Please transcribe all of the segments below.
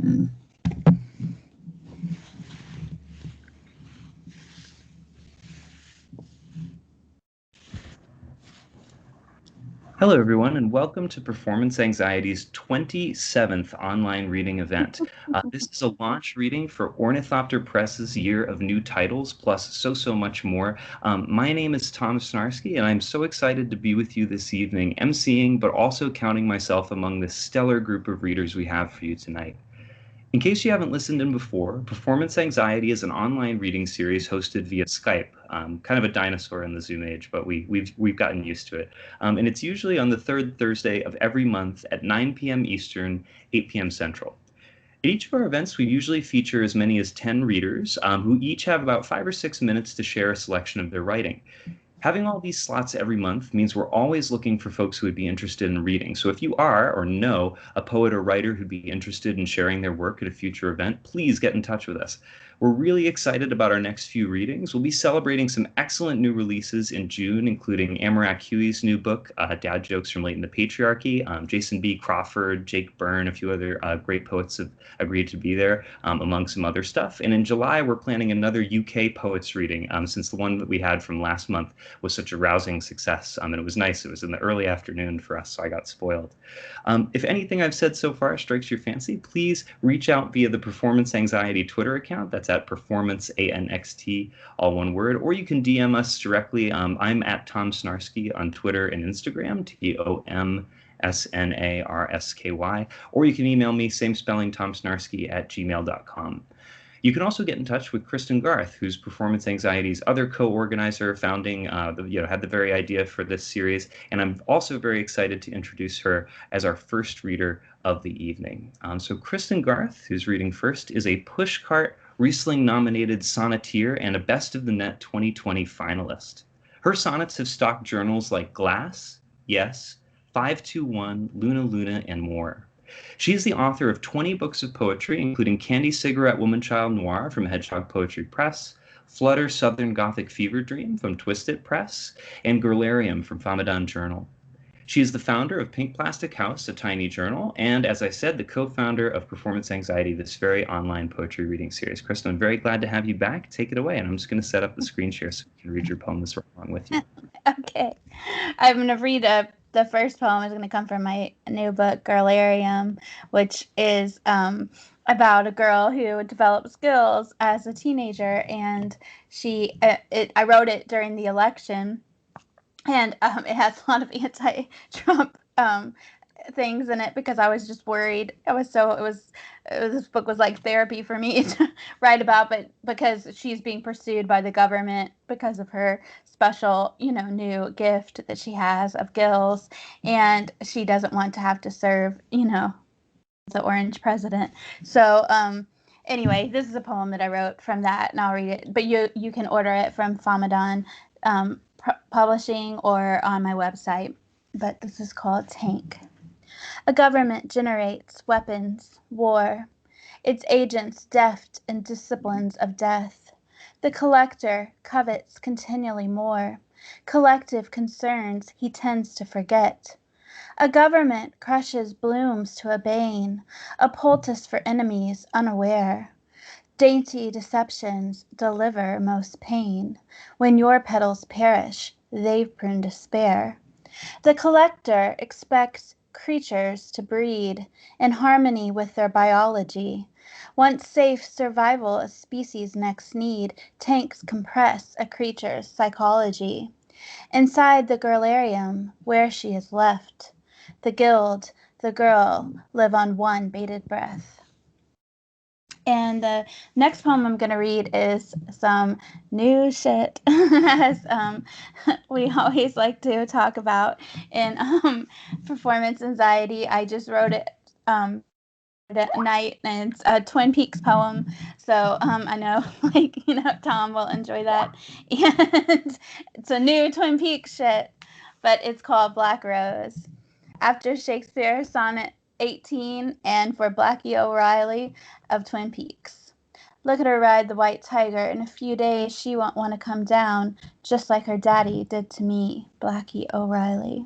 Hello, everyone, and welcome to Performance Anxiety's 27th online reading event. This is a launch reading for Ornithopter Press's Year of New Titles, plus so much more. My name is Tamas Snarsky, and I'm so excited to be with you this evening, emceeing, but also counting myself among the stellar group of readers we have for you tonight. In case you haven't listened in before, Performance Anxiety is an online reading series hosted via Skype, kind of a dinosaur in the Zoom age, but we've gotten used to it. And it's usually on the third Thursday of every month at 9 p.m. Eastern, 8 p.m. Central. At each of our events, we usually feature as many as 10 readers who each have about 5 or 6 minutes to share a selection of their writing. Having all these slots every month means we're always looking for folks who would be interested in reading. So if you are or know a poet or writer who'd be interested in sharing their work at a future event, please get in touch with us. We're really excited about our next few readings. We'll be celebrating some excellent new releases in June, including Amarak Huey's new book, Dad Jokes from Late in the Patriarchy. Jason B. Crawford, Jake Byrne, a few other great poets have agreed to be there, among some other stuff. And in July, we're planning another UK poets reading, since the one that we had from last month was such a rousing success. And it was nice. It was in the early afternoon for us, so I got spoiled. If anything I've said so far strikes your fancy, please reach out via the Performance Anxiety Twitter account. That's at Performance ANXT, all one word. Or you can DM us directly. I'm at Tom Snarsky on Twitter and Instagram, TOMSNARSKY. Or you can email me, same spelling, tomsnarsky@gmail.com. You can also get in touch with Kristin Garth, who's Performance Anxiety's other co-organizer, founding, had the very idea for this series. And I'm also very excited to introduce her as our first reader of the evening. So Kristin Garth, who's reading first, is a Pushcart Riesling-nominated sonneteer and a Best of the Net 2020 finalist. Her sonnets have stocked journals like Glass, Yes, 521, Luna Luna, and more. She is the author of 20 books of poetry, including Candy Cigarette Woman Child Noir from Hedgehog Poetry Press, Flutter Southern Gothic Fever Dream from Twisted Press, and Gurlarium from Famadan Journal. She is the founder of Pink Plastic House, a tiny journal, and, as I said, the co-founder of Performance Anxiety, this very online poetry reading series. Kristin, I'm very glad to have you back. Take it away, and I'm just going to set up the screen share so you can read your poem this along with you. Okay. I'm going to read the first poem is going to come from my new book, Gurlarium, which is about a girl who developed skills as a teenager, and I wrote it during the election, and it has a lot of anti-Trump things in it because I was just worried. This book was like therapy for me to write about, but because she's being pursued by the government because of her special, new gift that she has of gills, and she doesn't want to have to serve, the orange president. So, anyway, this is a poem that I wrote from that, and I'll read it. But you can order it from Famadan Publishing or on my website. But this is called Tank. A government generates weapons, war, its agents deft in disciplines of death. The collector covets continually more. Collective concerns he tends to forget. A government crushes blooms to a bane, a poultice for enemies unaware. Dainty deceptions deliver most pain. When your petals perish, they've pruned despair. The collector expects creatures to breed in harmony with their biology. Once safe survival a species' next need, tanks compress a creature's psychology. Inside the Gurlarium, where she is left, the guild, the girl, live on one bated breath. And the next poem I'm going to read is some new shit, as we always like to talk about in Performance Anxiety. I just wrote it at night, and it's a Twin Peaks poem. So I know, Tom will enjoy that. And it's a new Twin Peaks shit, but it's called Black Rose. After Shakespeare, sonnet 18, and for Blackie O'Reilly of Twin Peaks. Look at her ride the white tiger. In a few days, she won't want to come down, just like her daddy did to me, Blackie O'Reilly.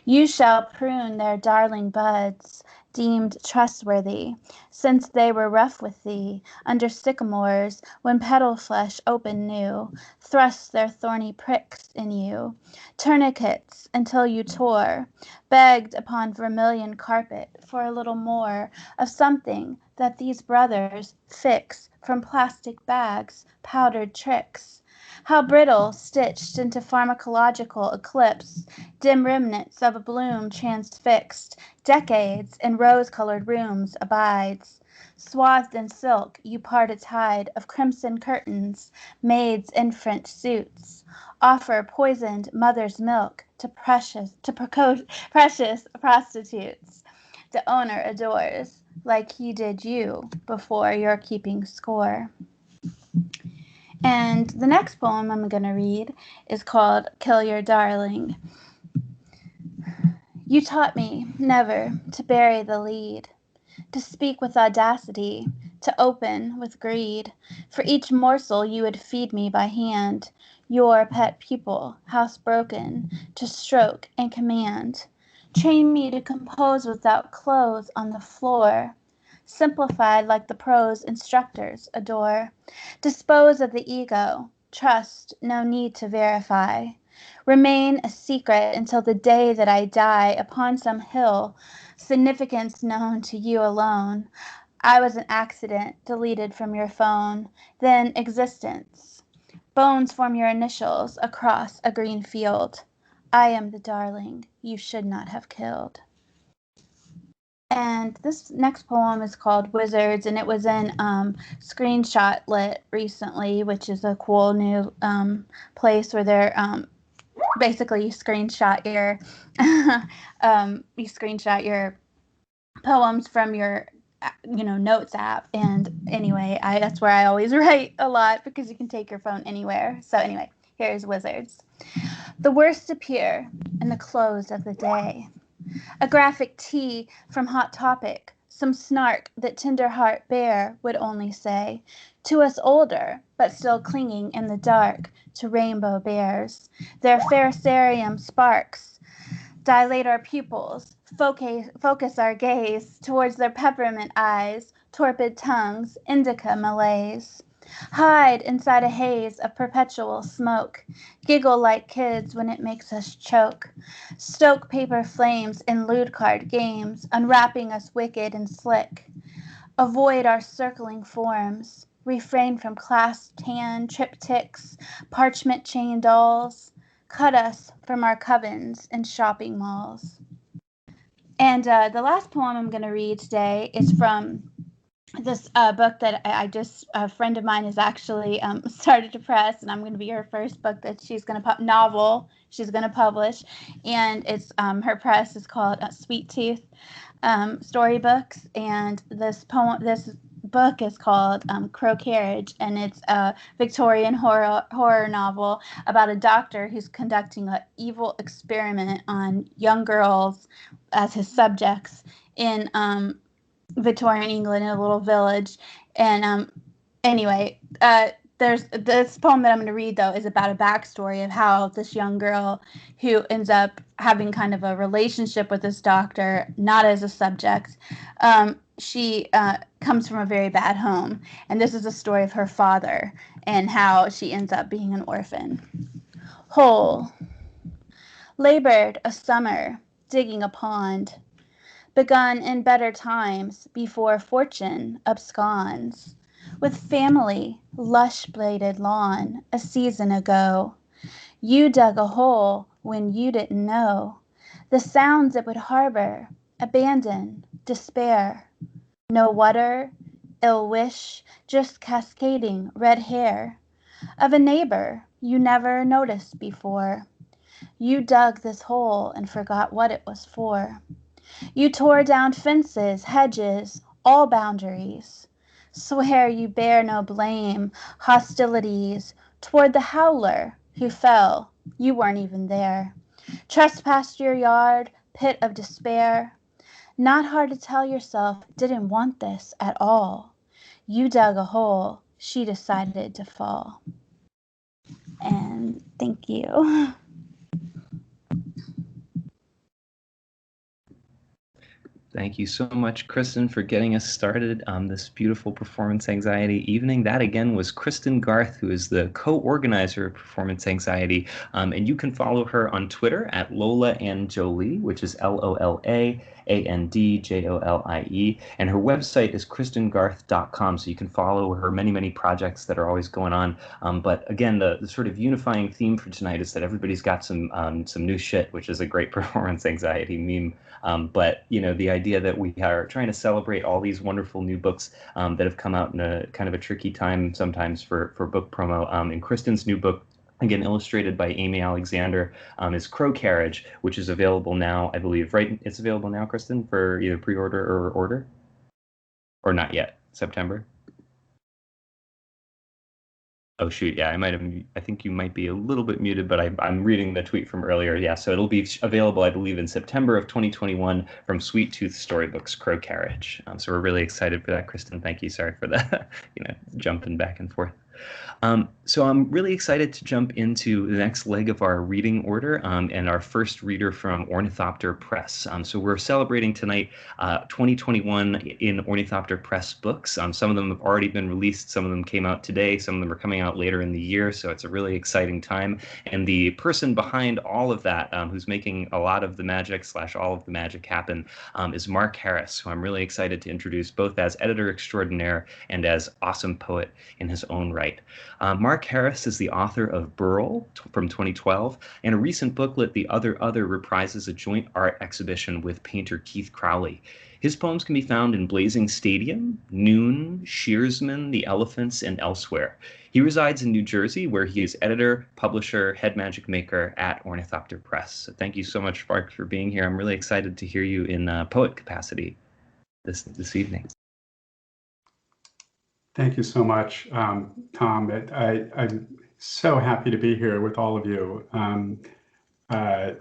You shall prune their darling buds, deemed trustworthy, since they were rough with thee, under sycamores, when petal flesh open new, thrust their thorny pricks in you, tourniquets until you tore, begged upon vermilion carpet for a little more of something that these brothers fix from plastic bags, powdered tricks. How brittle, stitched into pharmacological eclipse, dim remnants of a bloom transfixed, decades in rose-colored rooms abides. Swathed in silk, you part a tide of crimson curtains, maids in French suits. Offer poisoned mother's milk to precious prostitutes. The owner adores, like he did you before you're keeping score. And the next poem I'm going to read is called Kill Your Darling. You taught me never to bury the lead, to speak with audacity, to open with greed. For each morsel you would feed me by hand, your pet pupil, housebroken, to stroke and command. Train me to compose without clothes on the floor, simplified like the prose instructors adore. Dispose of the ego, trust, no need to verify. Remain a secret until the day that I die upon some hill, significance known to you alone. I was an accident deleted from your phone, then existence. Bones form your initials across a green field. I am the darling you should not have killed. And this next poem is called Wizards, and it was in Screenshot Lit recently, which is a cool new place where they're basically you screenshot your poems from your notes app. And anyway, that's where I always write a lot because you can take your phone anywhere. So anyway, here's Wizards. The worst appear in the close of the day. A graphic tee from Hot Topic, some snark that tender heart bear would only say, to us older, but still clinging in the dark to rainbow bears. Their Pharisarium sparks dilate our pupils, focus our gaze towards their peppermint eyes, torpid tongues, indica malaise. Hide inside a haze of perpetual smoke, giggle like kids when it makes us choke, stoke paper flames in lewd card games, unwrapping us wicked and slick. Avoid our circling forms, refrain from clasped hand triptychs, parchment chain dolls, cut us from our covens in shopping malls. And the last poem I'm going to read today is from this book that a friend of mine has actually started to press, and I'm going to be her first book that she's going to she's going to publish, and it's her press is called Sweet Tooth Storybooks, and this book is called Crow Carriage, and it's a Victorian horror novel about a doctor who's conducting an evil experiment on young girls as his subjects in Victorian England in a little village. And anyway, there's this poem that I'm going to read, though, is about a backstory of how this young girl who ends up having kind of a relationship with this doctor, not as a subject, she comes from a very bad home. And this is a story of her father and how she ends up being an orphan. Whole. Labored a summer, digging a pond, begun in better times before fortune absconds, with family, lush-bladed lawn a season ago. You dug a hole when you didn't know the sounds it would harbor, abandon, despair. No water, ill wish, just cascading red hair of a neighbor you never noticed before. You dug this hole and forgot what it was for. You tore down fences, hedges, all boundaries. Swear you bear no blame, hostilities toward the howler who fell. You weren't even there. Trespassed your yard, pit of despair. Not hard to tell yourself didn't want this at all. You dug a hole, she decided to fall. And thank you. Thank you so much, Kristin, for getting us started on this beautiful performance anxiety evening. That again was Kristin Garth, who is the co-organizer of Performance Anxiety. And you can follow her on Twitter at Lola and Jolie, which is LOLAANDJOLIE. And her website is kristingarth.com. So you can follow her many, many projects that are always going on. But again, the sort of unifying theme for tonight is that everybody's got some new shit, which is a great performance anxiety meme. But the idea that we are trying to celebrate all these wonderful new books that have come out in a kind of a tricky time sometimes for book promo. And Kristin's new book, again illustrated by Amy Alexander, is Crow Carriage, which is available now, I believe. Right? It's available now, Kristin, for either pre-order or order, or not yet. September. Oh shoot, yeah, I think you might be a little bit muted, but I'm reading the tweet from earlier. Yeah, so it'll be available, I believe, in September of 2021 from Sweet Tooth Storybooks, Crow Carriage. So we're really excited for that, Kristin. Thank you. Sorry for that, jumping back and forth. So I'm really excited to jump into the next leg of our reading order and our first reader from Ornithopter Press. So we're celebrating tonight 2021 in Ornithopter Press books. Some of them have already been released. Some of them came out today. Some of them are coming out later in the year. So it's a really exciting time. And the person behind all of that, who's making a lot of the magic / all of the magic happen, is Mark Harris, who I'm really excited to introduce both as editor extraordinaire and as awesome poet in his own right. Mark Harris is the author of Burl from 2012, and a recent booklet, The Other reprises a joint art exhibition with painter Keith Crowley. His poems can be found in Blazing Stadium, Noon, Shearsman, The Elephants, and elsewhere. He resides in New Jersey, where he is editor, publisher, head magic maker at Ornithopter Press. So thank you so much, Mark, for being here. I'm really excited to hear you in poet capacity this evening. Thank you so much, Tom. I'm so happy to be here with all of you. I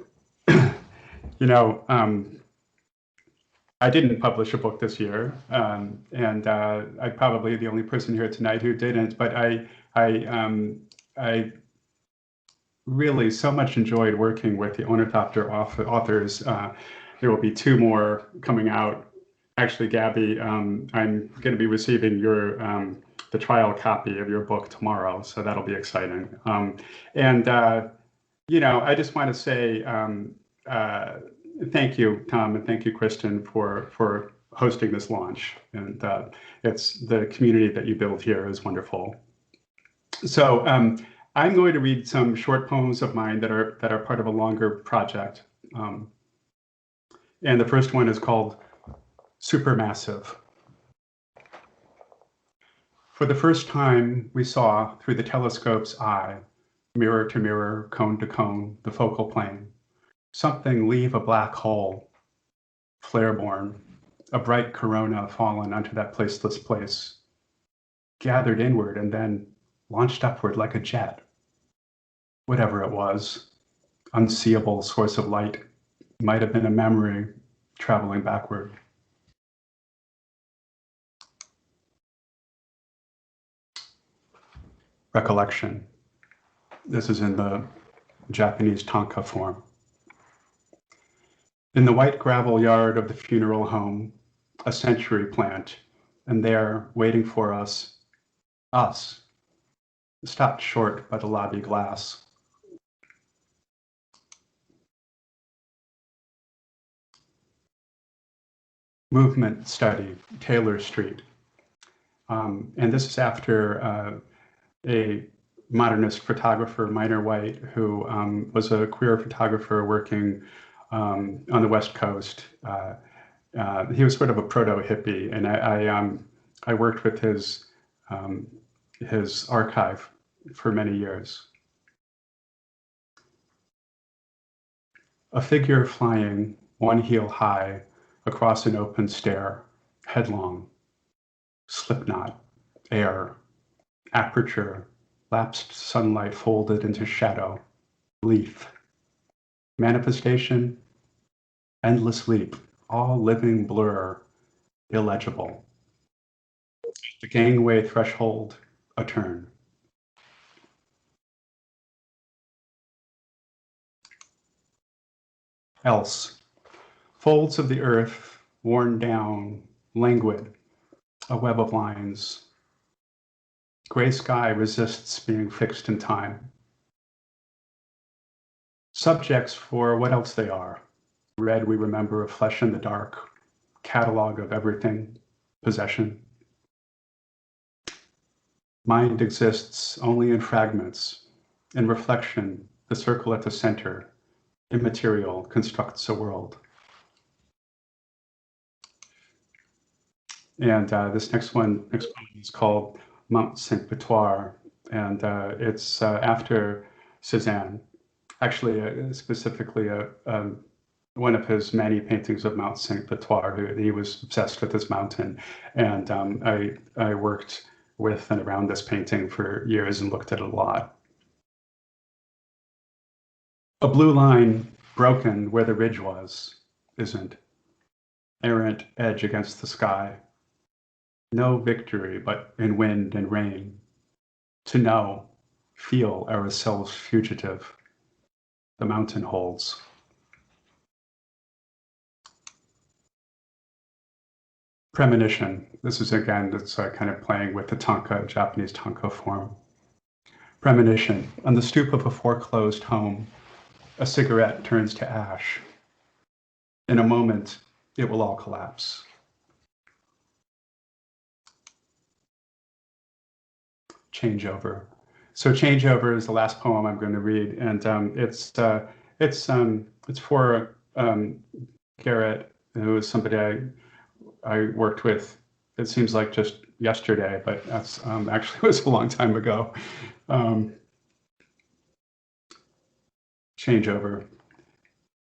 didn't publish a book this year, and I'm probably the only person here tonight who didn't. But I really so much enjoyed working with the Ornithopter authors. There will be 2 more coming out. Actually, Gabby, I'm going to be receiving the trial copy of your book tomorrow, so that'll be exciting. I just want to say thank you, Tom, and thank you, Kristin, for hosting this launch. And it's the community that you build here is wonderful. So I'm going to read some short poems of mine that are part of a longer project. And the first one is called Supermassive. For the first time, we saw through the telescope's eye, mirror to mirror, cone to cone, the focal plane, something leave a black hole, flare-born, a bright corona fallen onto that placeless place, gathered inward and then launched upward like a jet. Whatever it was, unseeable source of light, might have been a memory traveling backward. Recollection. This is in the Japanese tanka form. In the white gravel yard of the funeral home, a century plant, and there, waiting for us, stopped short by the lobby glass. Movement study, Taylor Street. And this is after a modernist photographer, Minor White, who was a queer photographer working on the West Coast. He was sort of a proto-hippie, and I worked with his archive for many years. A figure flying one heel high across an open stair, headlong, slipknot, air, aperture, lapsed sunlight folded into shadow, leaf, manifestation, endless leap, all living blur, illegible. The gangway threshold, a turn. Else, folds of the earth worn down, languid, a web of lines. Gray sky resists being fixed in time. Subjects for what else they are. Red we remember of flesh in the dark, catalog of everything, possession. Mind exists only in fragments. In reflection, the circle at the center, immaterial, constructs a world. And this next poem is called Mount Saint-Victoire, and it's after Cézanne. Actually, specifically one of his many paintings of Mount Saint-Victoire. He was obsessed with this mountain, and I worked with and around this painting for years and looked at it a lot. A blue line broken where the ridge was, isn't. Errant edge against the sky. No victory but in wind and rain. To know, feel ourselves fugitive. The mountain holds. Premonition. This is again, it's kind of playing with the tanka, Japanese tanka form. Premonition. On the stoop of a foreclosed home, a cigarette turns to ash. In a moment, it will all collapse. Changeover. So Changeover is the last poem I'm going to read, and it's for Garrett, who is somebody I worked with. It seems like just yesterday, but that's actually was a long time ago. Changeover.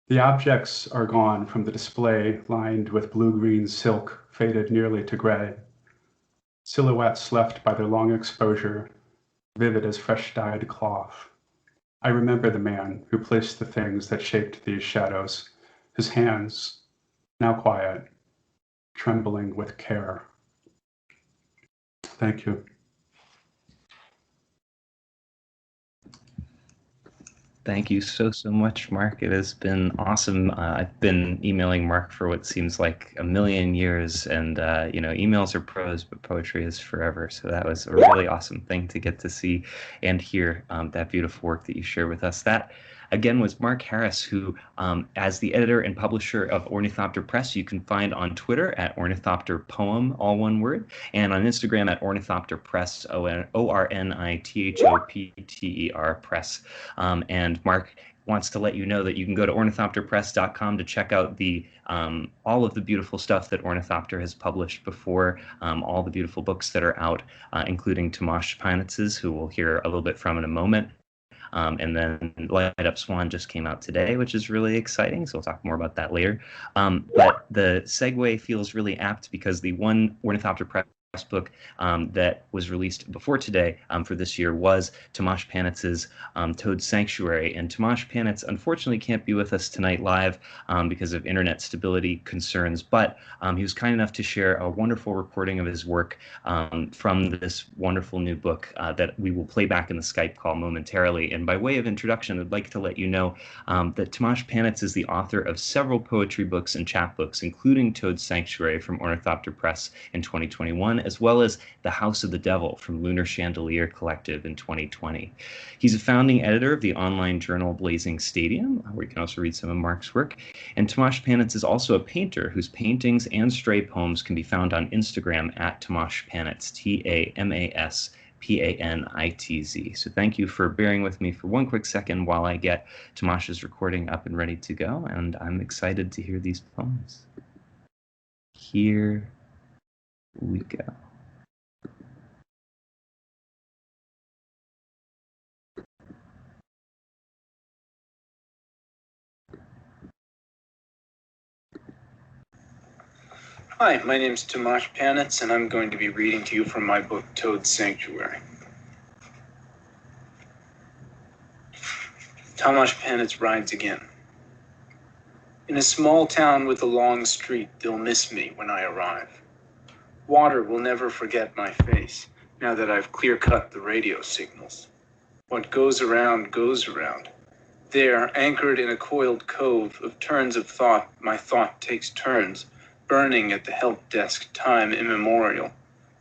The objects are gone from the display, lined with blue-green silk, faded nearly to gray. Silhouettes left by their long exposure, vivid as fresh-dyed cloth. I remember the man who placed the things that shaped these shadows, his hands, now quiet, trembling with care. Thank you. Thank you so much, Mark. It has been awesome. I've been emailing Mark for what seems like a million years, and emails are prose, but poetry is forever. So that was a really awesome thing to get to see and hear that beautiful work that you share with us. That, again, was Mark Harris, who, as the editor and publisher of Ornithopter Press, you can find on Twitter at Ornithopter Poem, all one word, and on Instagram at Ornithopter Press, ORNITHOPTER Press. And Mark wants to let you know that you can go to ornithopterpress.com to check out the all of the beautiful stuff that Ornithopter has published before, all the beautiful books that are out, including Tamas Panitz's, who we'll hear a little bit from in a moment. And then Light Up Swan just came out today, which is really exciting. So we'll talk more about that later. But the segue feels really apt because the one Ornithopter Press book that was released before today for this year was Tamas Panitz's Toad Sanctuary. And Tamas Panitz unfortunately can't be with us tonight live because of internet stability concerns, but he was kind enough to share a wonderful recording of his work from this wonderful new book that we will play back in the Skype call momentarily. And by way of introduction, I'd like to let you know that Tamas Panitz is the author of several poetry books and chapbooks, including Toad Sanctuary from Ornithopter Press in 2021, as well as The House of the Devil from Lunar Chandelier Collective in 2020. He's a founding editor of the online journal Blazing Stadium, where you can also read some of Mark's work. And Tamas Panitz is also a painter whose paintings and stray poems can be found on Instagram at Tamas Panitz, TAMASPANITZ. So thank you for bearing with me for one quick second while I get Tamas's recording up and ready to go, and I'm excited to hear these poems. Here we go. Hi, my name is Tamas Panitz, and I'm going to be reading to you from my book, Toad Sanctuary. Tamas Panitz rides again. In a small town with a long street, they'll miss me when I arrive. Water will never forget my face, now that I've clear-cut the radio signals. What goes around goes around. There, anchored in a coiled cove of turns of thought, my thought takes turns, burning at the help desk time immemorial,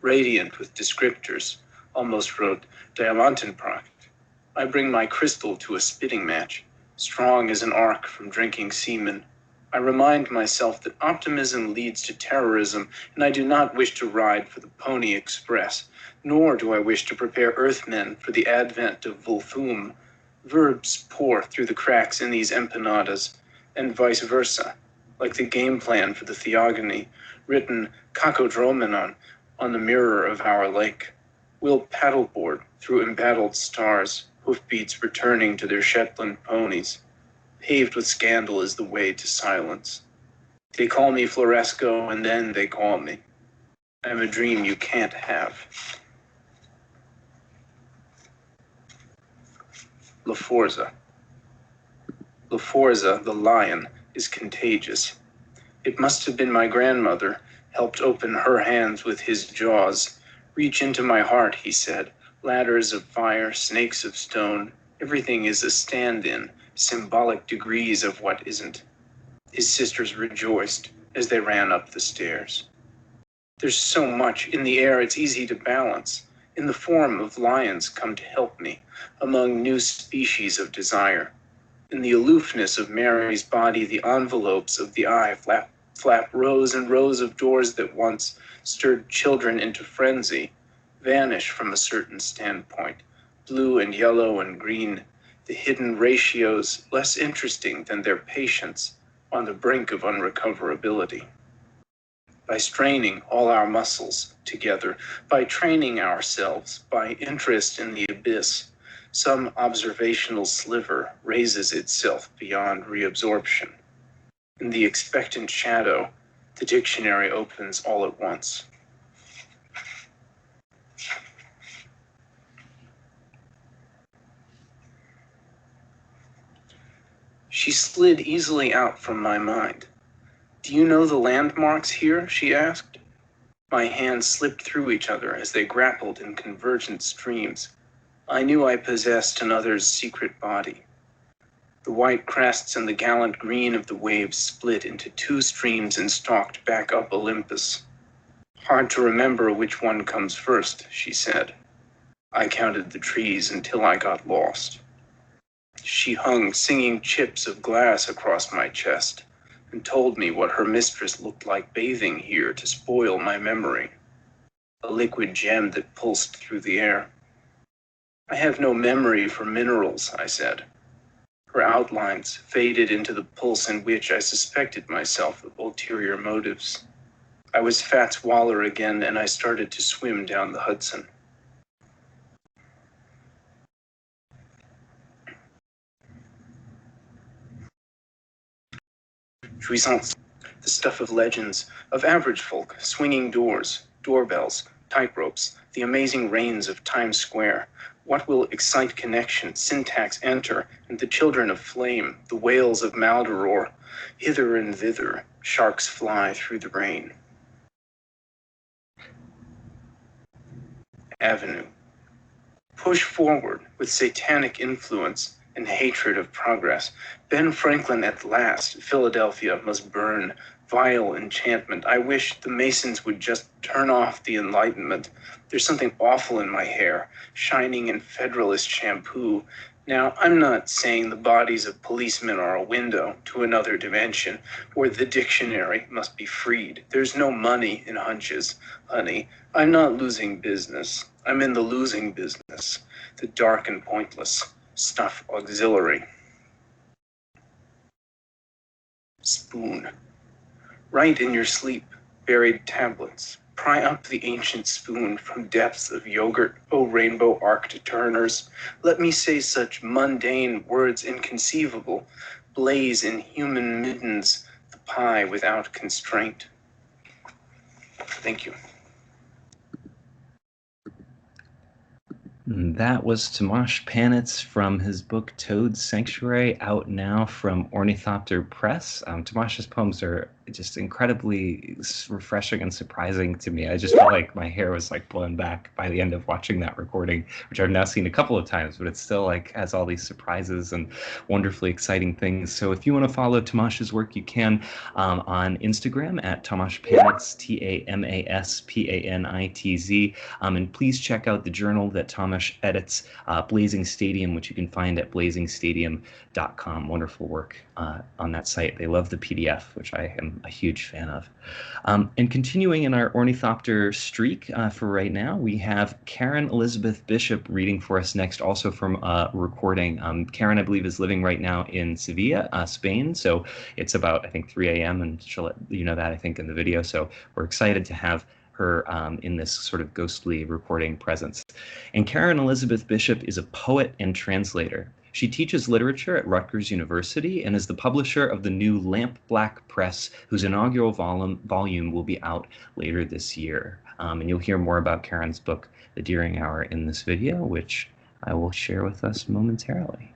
radiant with descriptors, almost wrote Diamantenpracht. I bring my crystal to a spitting match, strong as an arc from drinking semen. I remind myself that optimism leads to terrorism, and I do not wish to ride for the Pony Express, nor do I wish to prepare Earthmen for the advent of Volthum. Verbs pour through the cracks in these empanadas, and vice versa, like the game plan for the Theogony, written kakodromenon on the mirror of our lake. We'll paddleboard through embattled stars, hoofbeats returning to their Shetland ponies. Paved with scandal is the way to silence. They call me Floresco, and then they call me. I'm a dream you can't have. La Forza. La Forza, the lion, is contagious. It must have been my grandmother, helped open her hands with his jaws. Reach into my heart, he said. Ladders of fire, snakes of stone. Everything is a stand-in, symbolic degrees of what isn't. His sisters rejoiced as they ran up the stairs. There's so much in the air it's easy to balance. In the form of lions come to help me, among new species of desire. In the aloofness of Mary's body, the envelopes of the eye flap rows and rows of doors that once stirred children into frenzy, vanish from a certain standpoint, blue and yellow and green, the hidden ratios less interesting than their patience on the brink of unrecoverability. By straining all our muscles together, by training ourselves, by interest in the abyss, some observational sliver raises itself beyond reabsorption. In the expectant shadow, the dictionary opens all at once. She slid easily out from my mind. Do you know the landmarks here? She asked. My hands slipped through each other as they grappled in convergent streams. I knew I possessed another's secret body. The white crests and the gallant green of the waves split into two streams and stalked back up Olympus. Hard to remember which one comes first, she said. I counted the trees until I got lost. She hung singing chips of glass across my chest and told me what her mistress looked like bathing here to spoil my memory. A liquid gem that pulsed through the air. I have no memory for minerals, I said. Her outlines faded into the pulse in which I suspected myself of ulterior motives. I was Fats Waller again, and I started to swim down the Hudson. Jouissance, the stuff of legends, of average folk, swinging doors, doorbells, tightropes, the amazing reigns of Times Square. What will excite connection, syntax enter, and the children of flame, the whales of Maldoror, hither and thither, sharks fly through the rain. Avenue. Push forward with satanic influence and hatred of progress. Ben Franklin at last. Philadelphia must burn. Vile enchantment. I wish the Masons would just turn off the Enlightenment. There's something awful in my hair, shining in Federalist shampoo. Now, I'm not saying the bodies of policemen are a window to another dimension where the dictionary must be freed. There's no money in hunches, honey. I'm not losing business. I'm in the losing business, the dark and pointless stuff auxiliary. Spoon. Write in your sleep, buried tablets. Pry up the ancient spoon from depths of yogurt, O rainbow-arced turners. Let me say such mundane words inconceivable. Blaze in human middens the pie without constraint. Thank you. That was Tamas Panitz from his book Toad's Sanctuary, out now from Ornithopter Press. Tamas's poems are just incredibly refreshing and surprising to me. I just felt like my hair was like blown back by the end of watching that recording, which I've now seen a couple of times, but it's still like has all these surprises and wonderfully exciting things. So if you want to follow Tamas's work, you can on Instagram at Tamas Panitz, TamasPanitz. And please check out the journal that Tamas edits, Blazing Stadium, which you can find at blazingstadium.com. Wonderful work on that site. They love the PDF, which I am a huge fan of. And continuing in our Ornithopter streak for right now, we have Karen Elizabeth Bishop reading for us next, also from a recording. Karen, I believe, is living right now in Sevilla, Spain. So it's about, I think, 3 a.m. and she'll let you know that, I think, in the video. So we're excited to have her in this sort of ghostly recording presence. And Karen Elizabeth Bishop is a poet and translator. She teaches literature at Rutgers University and is the publisher of the new Lamp Black Press, whose inaugural volume will be out later this year. And you'll hear more about Karen's book, The Deering Hour, in this video, which I will share with us momentarily.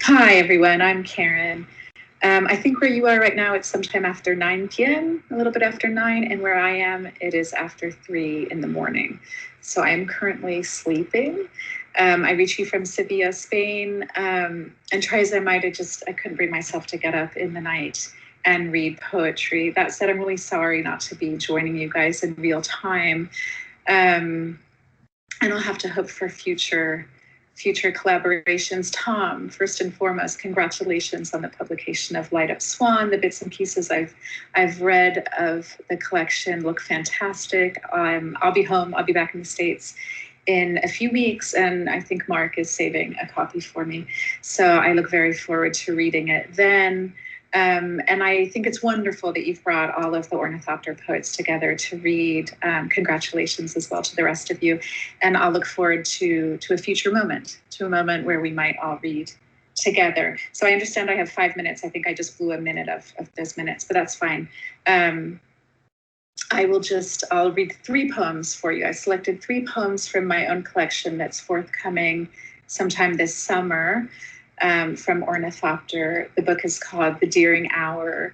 Hi, everyone. I'm Karen. I think where you are right now, it's sometime after 9 p.m., a little bit after 9, and where I am, it is after 3 in the morning. So I am currently sleeping. I reach you from Sevilla, Spain, and try as I might, I couldn't bring myself to get up in the night and read poetry. That said, I'm really sorry not to be joining you guys in real time. And I'll have to hope for future collaborations. Tom, first and foremost, congratulations on the publication of Light Up Swan. The bits and pieces I've read of the collection look fantastic. I'll be home. I'll be back in the States in a few weeks, and I think Mark is saving a copy for me. So I look very forward to reading it then. And I think it's wonderful that you've brought all of the Ornithopter poets together to read. Congratulations as well to the rest of you. And I'll look forward to a future moment, to a moment where we might all read together. So I understand I have 5 minutes. I think I just blew a minute of those minutes, but that's fine. I'll read 3 poems for you. I selected 3 poems from my own collection that's forthcoming sometime this summer. From Ornithopter. The book is called The Deering Hour,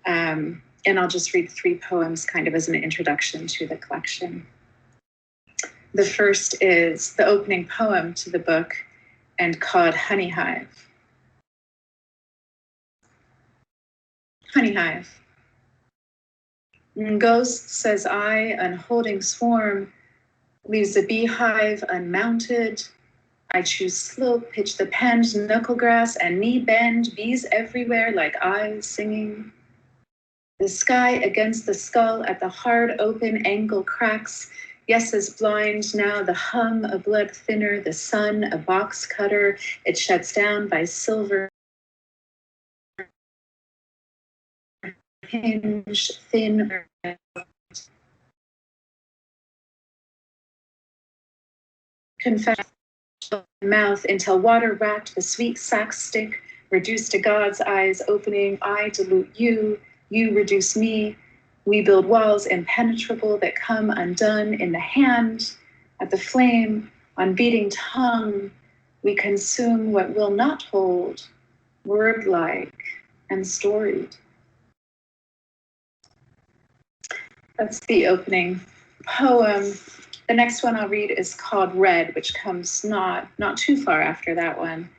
and I'll just read 3 poems kind of as an introduction to the collection. The first is the opening poem to the book and called Honey Hive. Honey Hive. Ghost, says I, unholding swarm, leaves a beehive unmounted. I choose slope, pitch the penned knuckle grass and knee bend, bees everywhere like eyes singing. The sky against the skull at the hard open angle cracks. Yes is blind now, the hum a blood thinner, the sun a box cutter. It shuts down by silver hinge, thin confession. Mouth until water racked the sweet sack stick, reduced to God's eyes opening. I dilute you, you reduce me. We build walls impenetrable that come undone in the hand, at the flame, on beating tongue. We consume what will not hold, word-like and storied. That's the opening poem. The next one I'll read is called Red, which comes not too far after that one.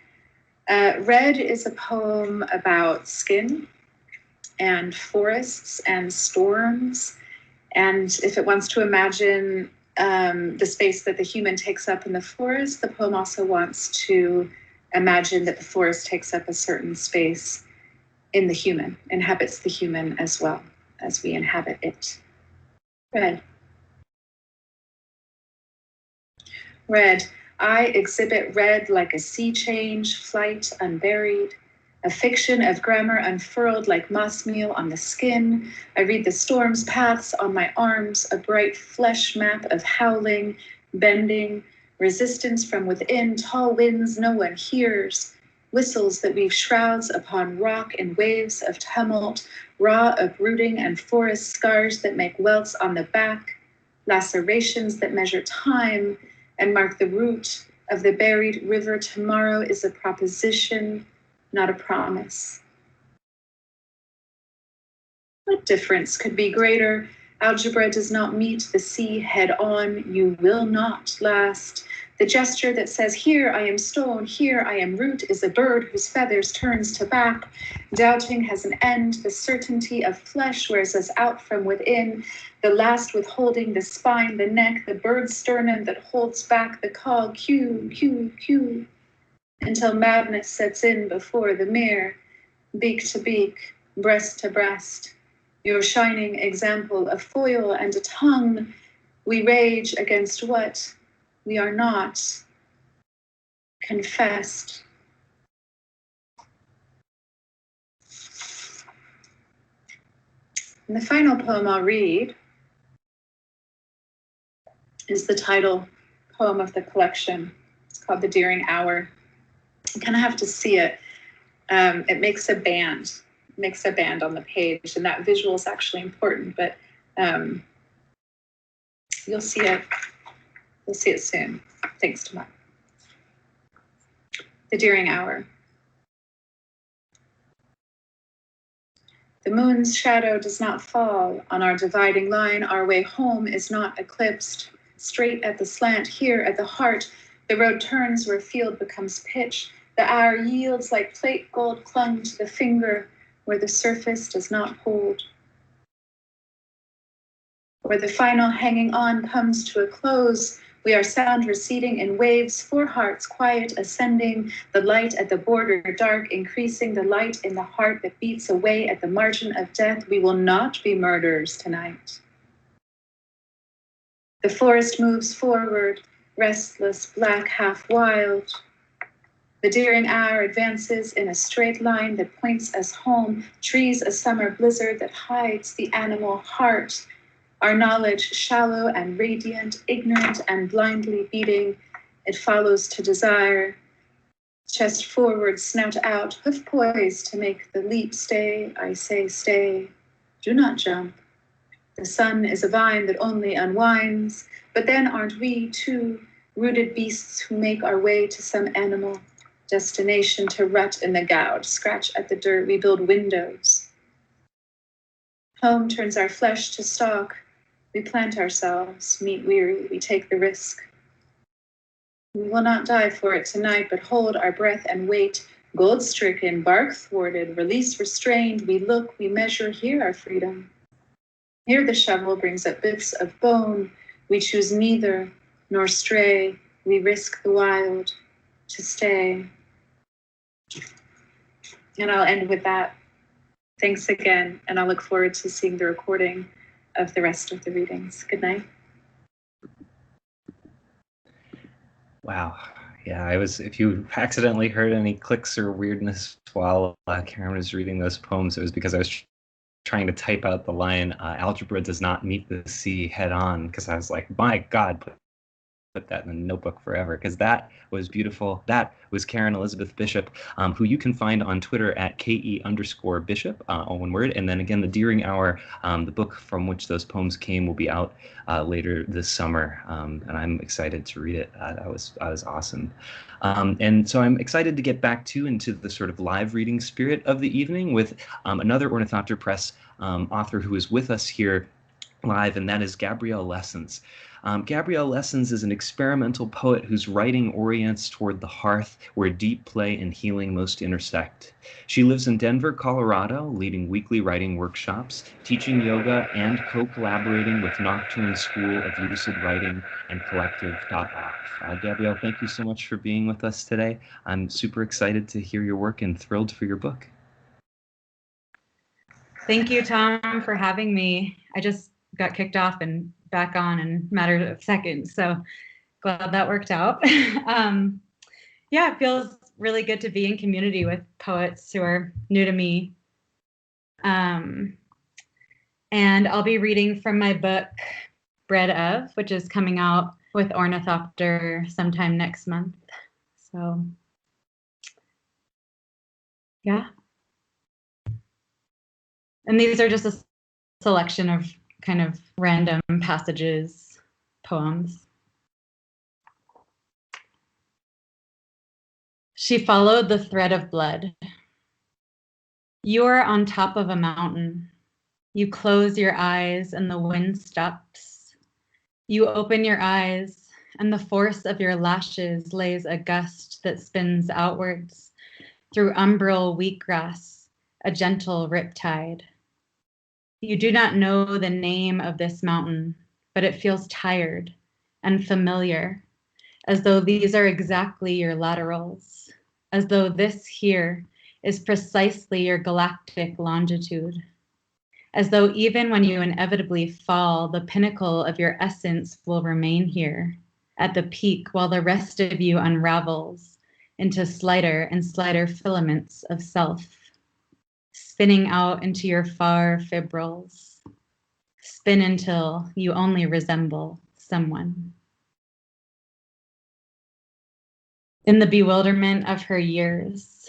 Red is a poem about skin and forests and storms. And if it wants to imagine the space that the human takes up in the forest, the poem also wants to imagine that the forest takes up a certain space in the human, inhabits the human as well as we inhabit it. Red. Red, I exhibit red like a sea change, flight unburied, a fiction of grammar unfurled like moss meal on the skin. I read the storm's paths on my arms, a bright flesh map of howling, bending, resistance from within, tall winds no one hears, whistles that weave shrouds upon rock and waves of tumult, raw uprooting and forest scars that make welts on the back, lacerations that measure time and mark the route of the buried river. Tomorrow is a proposition, not a promise. What difference could be greater? Algebra does not meet the sea head on. You will not last. The gesture that says, here I am stone, here I am root, is a bird whose feathers turns to back. Doubting has an end. The certainty of flesh wears us out from within. The last withholding, the spine, the neck, the bird's sternum that holds back the call, Q, Q, Q, until madness sets in before the mirror, beak to beak, breast to breast. Your shining example, a foil and a tongue. We rage against what we are not confessed. And the final poem I'll read is the title poem of the collection. It's called The Deering Hour. You kind of have to see it. It makes a band. On the page, and that visual is actually important, but you'll see it soon. Thanks, Tamas. The Deering Hour. The moon's shadow does not fall on our dividing line. Our way home is not eclipsed. Straight at the slant, here at the heart, the road turns where field becomes pitch. The hour yields like plate gold clung to the finger, where the surface does not hold. Where the final hanging on comes to a close, we are sound receding in waves, four hearts quiet ascending, the light at the border dark increasing, the light in the heart that beats away at the margin of death. We will not be murderers tonight. The forest moves forward, restless, black, half wild. The Deering Hour advances in a straight line that points us home, trees a summer blizzard that hides the animal heart. Our knowledge shallow and radiant, ignorant and blindly beating. It follows to desire. Chest forward, snout out, hoof poised to make the leap. Stay, I say stay. Do not jump. The sun is a vine that only unwinds. But then aren't we, too, rooted beasts who make our way to some animal? Destination to rut in the gouge, scratch at the dirt, we build windows. Home turns our flesh to stalk. We plant ourselves, meet weary, we take the risk. We will not die for it tonight, but hold our breath and wait. Gold-stricken, bark thwarted, release restrained, we look, we measure, here our freedom. Here the shovel brings up bits of bone. We choose neither nor stray. We risk the wild to stay. And I'll end with that. Thanks again, and I'll look forward to seeing the recording of the rest of the readings. Good night. Wow. Yeah, if you accidentally heard any clicks or weirdness while Karen was reading those poems, it was because I was trying to type out the line, algebra does not meet the sea head on, because I was like, my God, put that in the notebook forever, because that was beautiful. That was Karen Elizabeth Bishop, who you can find on Twitter at @KE_Bishop, all one word. And then again, The Deering Hour, the book from which those poems came, will be out later this summer, and I'm excited to read it. That was awesome. And so I'm excited to get back into the sort of live reading spirit of the evening with another Ornithopter Press author who is with us here live, and that is Gabrielle Lessans. Gabrielle Lessans is an experimental poet whose writing orients toward the hearth where deep play and healing most intersect. She lives in Denver, Colorado, leading weekly writing workshops, teaching yoga, and co-collaborating with Nocturne School of Lucid Writing and Collective.off. Gabrielle, thank you so much for being with us today. I'm super excited to hear your work and thrilled for your book. Thank you, Tom, for having me. I just got kicked off and back on in a matter of seconds, so glad that worked out. Yeah, it feels really good to be in community with poets who are new to me. And I'll be reading from my book, Bread Of, which is coming out with Ornithopter sometime next month. So Yeah. And these are just a selection of kind of random passages, poems. She followed the thread of blood. You are on top of a mountain. You close your eyes and the wind stops. You open your eyes and the force of your lashes lays a gust that spins outwards through umbral wheatgrass, a gentle riptide. You do not know the name of this mountain, but it feels tired and familiar, as though these are exactly your laterals, as though this here is precisely your galactic longitude, as though even when you inevitably fall, the pinnacle of your essence will remain here at the peak while the rest of you unravels into slighter and slighter filaments of self, spinning out into your far fibrils. Spin until you only resemble someone. In the bewilderment of her years,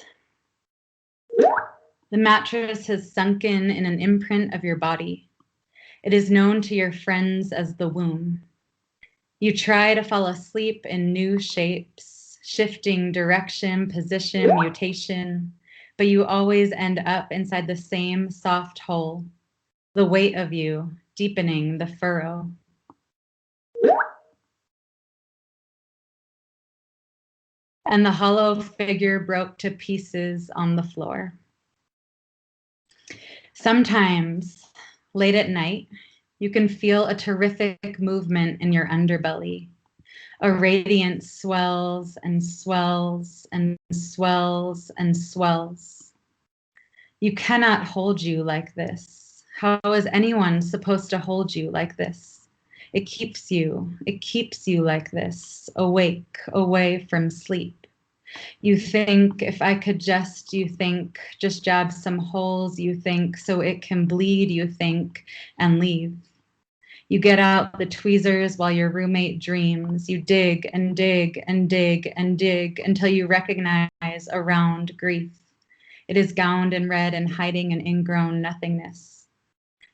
the mattress has sunken in an imprint of your body. It is known to your friends as the womb. You try to fall asleep in new shapes, shifting direction, position, mutation, but you always end up inside the same soft hole, the weight of you deepening the furrow. And the hollow figure broke to pieces on the floor. Sometimes, late at night, you can feel a terrific movement in your underbelly. A radiance swells and swells and swells and swells. You cannot hold you like this. How is anyone supposed to hold you like this? It keeps you like this, awake, away from sleep. You think, if I could just, you think, just jab some holes, you think, so it can bleed, you think, and leave. You get out the tweezers while your roommate dreams. You dig and dig and dig and dig until you recognize a round grief. It is gowned in red and hiding an ingrown nothingness.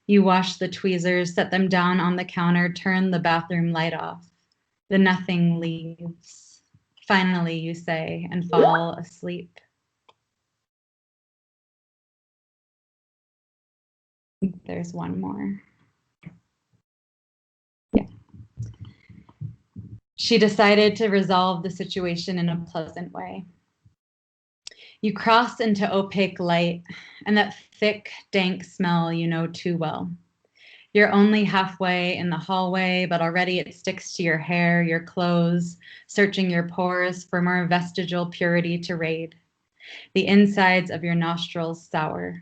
You wash the tweezers, set them down on the counter, turn the bathroom light off. The nothing leaves. Finally, you say, and fall asleep. There's one more. Yeah. She decided to resolve the situation in a pleasant way. You cross into opaque light and that thick, dank smell you know too well. You're only halfway in the hallway, but already it sticks to your hair, your clothes, searching your pores for more vestigial purity to raid. The insides of your nostrils sour.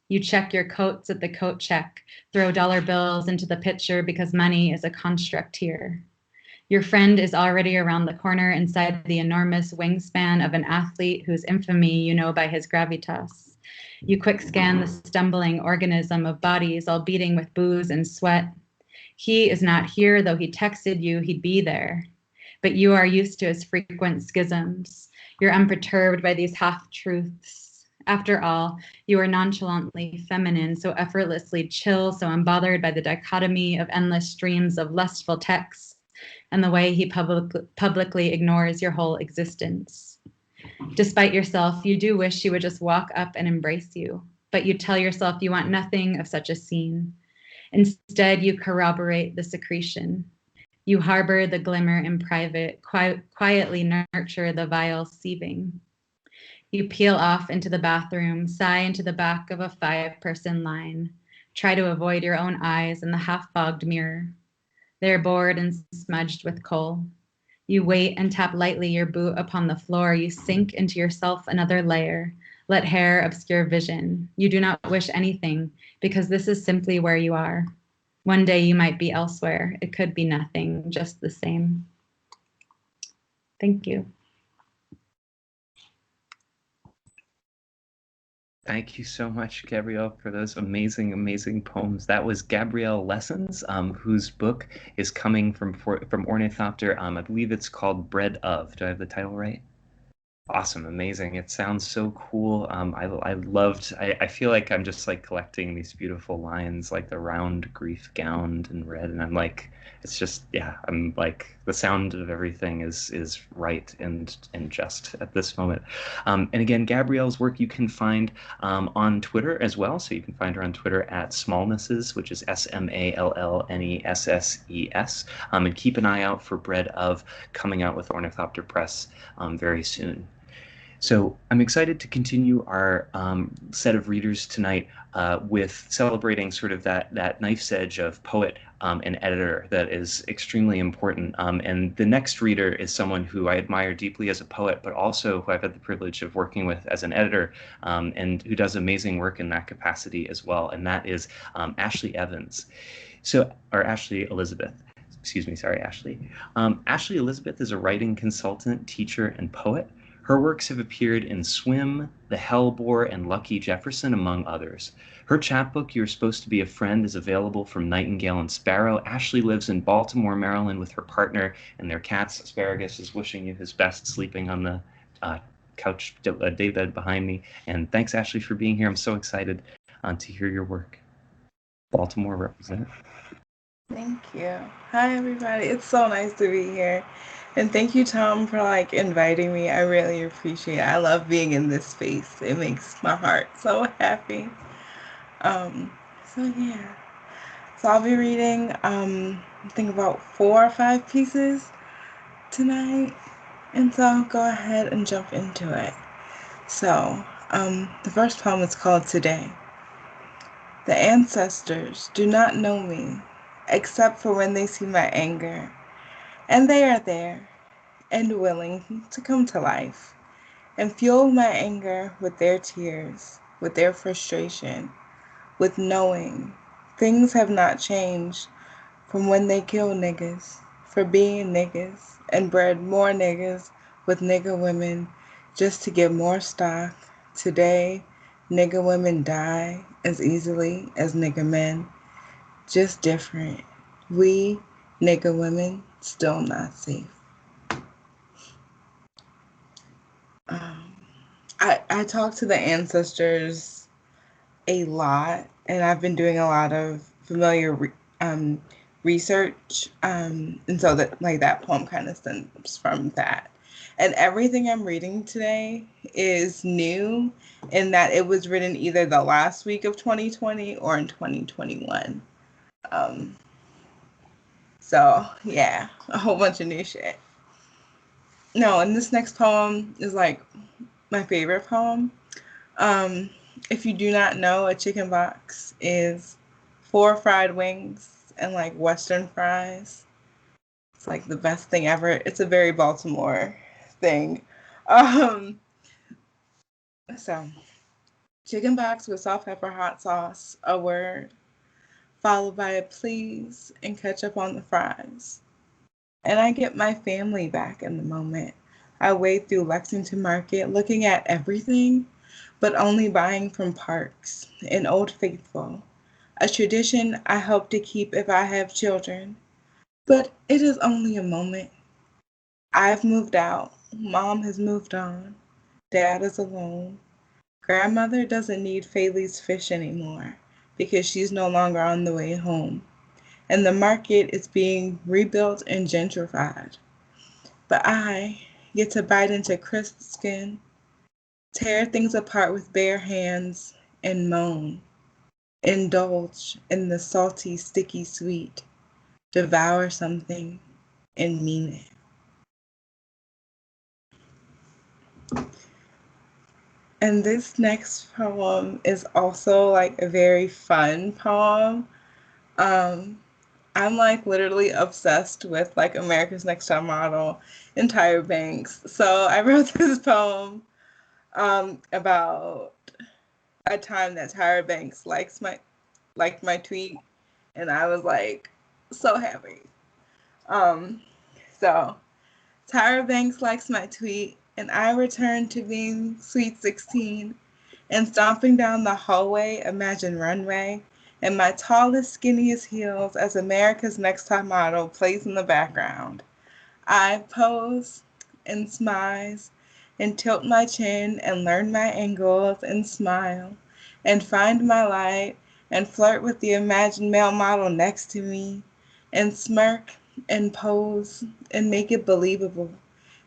You check your coats at the coat check, throw dollar bills into the pitcher because money is a construct here. Your friend is already around the corner inside the enormous wingspan of an athlete whose infamy you know by his gravitas. You quick scan the stumbling organism of bodies all beating with booze and sweat. He is not here, though he texted you he'd be there. But you are used to his frequent schisms. You're unperturbed by these half-truths. After all, you are nonchalantly feminine, so effortlessly chill, so unbothered by the dichotomy of endless streams of lustful texts and the way he publicly ignores your whole existence. Despite yourself, you do wish she would just walk up and embrace you, but you tell yourself you want nothing of such a scene. Instead, you corroborate the secretion. You harbor the glimmer in private, quietly nurture the vile sieving. You peel off into the bathroom, sigh into the back of a 5-person line, try to avoid your own eyes in the half-fogged mirror. They're bored and smudged with coal. You wait and tap lightly your boot upon the floor. You sink into yourself another layer. Let hair obscure vision. You do not wish anything because this is simply where you are. One day you might be elsewhere. It could be nothing, just the same. Thank you. Thank you so much, Gabrielle, for those amazing, amazing poems. That was Gabrielle Lessans, whose book is coming from Ornithopter. I believe it's called Bread of. Do I have the title right? Awesome, amazing. It sounds so cool. I feel like I'm just like collecting these beautiful lines, like the round grief gowned in red, and I'm like, it's just, yeah, I'm like the sound of everything is right and just at this moment. And again, Gabrielle's work you can find on Twitter as well. So you can find her on Twitter at Smallnesses, which is SMALLNESSES. And keep an eye out for Bread of coming out with Ornithopter Press very soon. So I'm excited to continue our set of readers tonight with celebrating sort of that knife's edge of poet and editor that is extremely important. And the next reader is someone who I admire deeply as a poet, but also who I've had the privilege of working with as an editor, and who does amazing work in that capacity as well. And that is Ashley Evans. Or Ashley Elizabeth. Excuse me, sorry, Ashley. Ashley Elizabeth is a writing consultant, teacher, and poet. Her works have appeared in Swim, The Hellbore, and Lucky Jefferson, among others. Her chapbook, You're Supposed to Be a Friend, is available from Nightingale and Sparrow. Ashley lives in Baltimore, Maryland with her partner and their cats. Asparagus is wishing you his best, sleeping on the couch daybed behind me. And thanks, Ashley, for being here. I'm so excited to hear your work. Baltimore represent. Thank you. Hi, everybody. It's so nice to be here. And thank you, Tom, for inviting me. I really appreciate it. I love being in this space. It makes my heart so happy. So yeah. So I'll be reading I think about 4 or 5 pieces tonight. And so I'll go ahead and jump into it. So the first poem is called Today. The ancestors do not know me, except for when they see my anger. And they are there and willing to come to life and fuel my anger with their tears, with their frustration, with knowing things have not changed from when they killed niggas for being niggas and bred more niggas with nigga women just to get more stock. Today, nigga women die as easily as nigga men, just different. We, nigga women, still not safe. I talk to the ancestors a lot, and I've been doing a lot of familiar research, and so that poem kind of stems from that. And everything I'm reading today is new in that it was written either the last week of 2020 or in 2021. So yeah, a whole bunch of new shit. No, and this next poem is my favorite poem. If you do not know, a chicken box is 4 fried wings and Western fries. It's the best thing ever. It's a very Baltimore thing. So chicken box with salt, pepper, hot sauce, a word, followed by a please and ketchup on the fries. And I get my family back in the moment. I wade through Lexington Market looking at everything, but only buying from Parks, an Old Faithful, a tradition I hope to keep if I have children. But it is only a moment. I've moved out. Mom has moved on. Dad is alone. Grandmother doesn't need Faley's fish anymore because she's no longer on the way home. And the market is being rebuilt and gentrified. But I get to bite into crisp skin, tear things apart with bare hands, and moan, indulge in the salty, sticky sweet, devour something, and mean it. And this next poem is also a very fun poem. I'm literally obsessed with America's Next Top Model and Tyra Banks. So I wrote this poem about a time that Tyra Banks liked my tweet, and I was so happy. So Tyra Banks likes my tweet, and I return to being sweet 16 and stomping down the hallway, imagine runway, and my tallest, skinniest heels as America's Next Top Model plays in the background. I pose and smize and tilt my chin and learn my angles and smile and find my light and flirt with the imagined male model next to me and smirk and pose and make it believable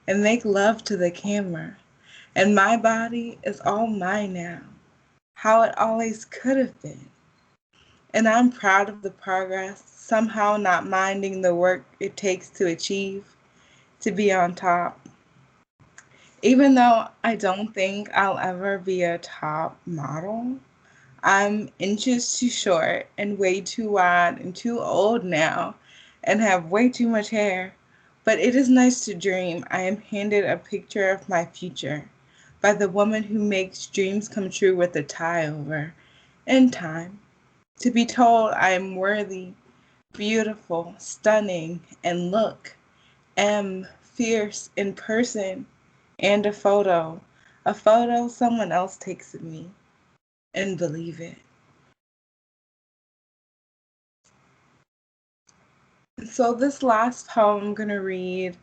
and make love to the camera. And my body is all mine now, how it always could have been. And I'm proud of the progress, somehow not minding the work it takes to achieve, to be on top. Even though I don't think I'll ever be a top model, I'm inches too short and way too wide and too old now and have way too much hair. But it is nice to dream I am handed a picture of my future by the woman who makes dreams come true with a tie over in time. To be told I am worthy, beautiful, stunning, and look, am fierce in person and a photo someone else takes of me, and believe it. So this last poem I'm gonna read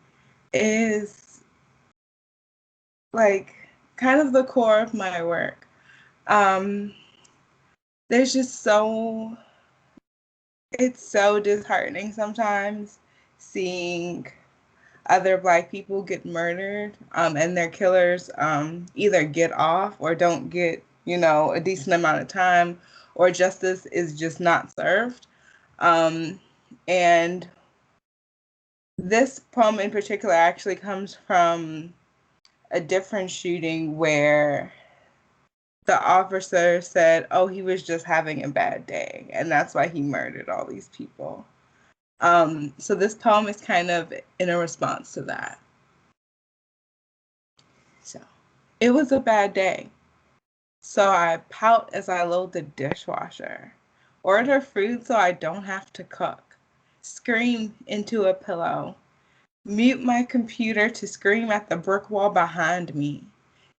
is like kind of the core of my work. There's just it's so disheartening sometimes seeing other Black people get murdered, and their killers either get off or don't get, a decent amount of time, or justice is just not served. And this poem in particular actually comes from a different shooting where the officer said, oh, he was just having a bad day, and that's why he murdered all these people. So this poem is kind of in a response to that. So, it was a bad day. So I pout as I load the dishwasher, order food so I don't have to cook, scream into a pillow, mute my computer to scream at the brick wall behind me,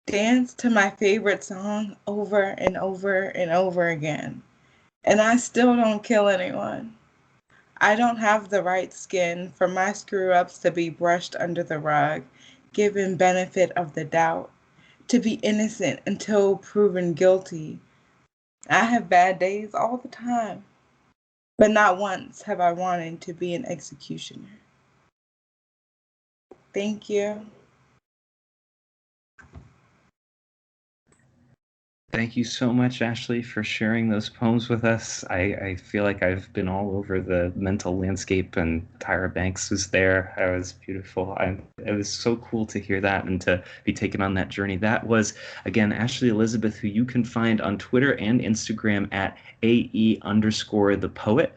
dance to my favorite song over and over and over again, and I still don't kill anyone. I don't have the right skin for my screw-ups to be brushed under the rug, given benefit of the doubt, to be innocent until proven guilty. I have bad days all the time, but not once have I wanted to be an executioner. Thank you. Thank you so much, Ashley, for sharing those poems with us. I feel like I've been all over the mental landscape, and Tyra Banks was there. That was beautiful. It was so cool to hear that and to be taken on that journey. That was, again, Ashley Elizabeth, who you can find on Twitter and Instagram at AE_the poet.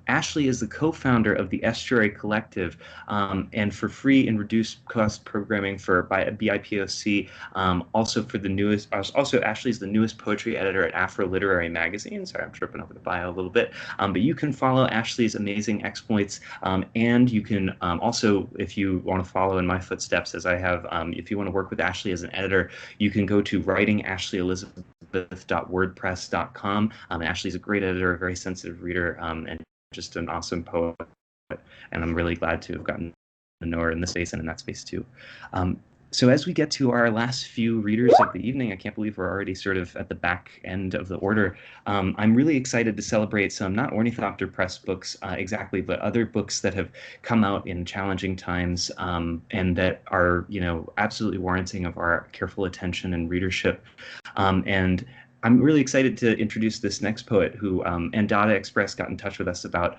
Ashley is the co-founder of the Estuary Collective, and for free and reduced cost programming by BIPOC, also for the newest, also Ashley's the newest poetry editor at Afro Literary Magazine. Sorry, I'm tripping over the bio a little bit. But you can follow Ashley's amazing exploits, and you can also, if you want to follow in my footsteps, as I have, if you want to work with Ashley as an editor, you can go to writingashleyelizabeth.wordpress.com. Ashley's a great editor, a very sensitive reader, and just an awesome poet. And I'm really glad to have gotten to know her in this space and in that space too. So as we get to our last few readers of the evening, I can't believe we're already sort of at the back end of the order. I'm really excited to celebrate some, not Ornithopter Press books exactly, but other books that have come out in challenging times, and that are, absolutely warranting of our careful attention and readership. And I'm really excited to introduce this next poet who, and Dada Express got in touch with us about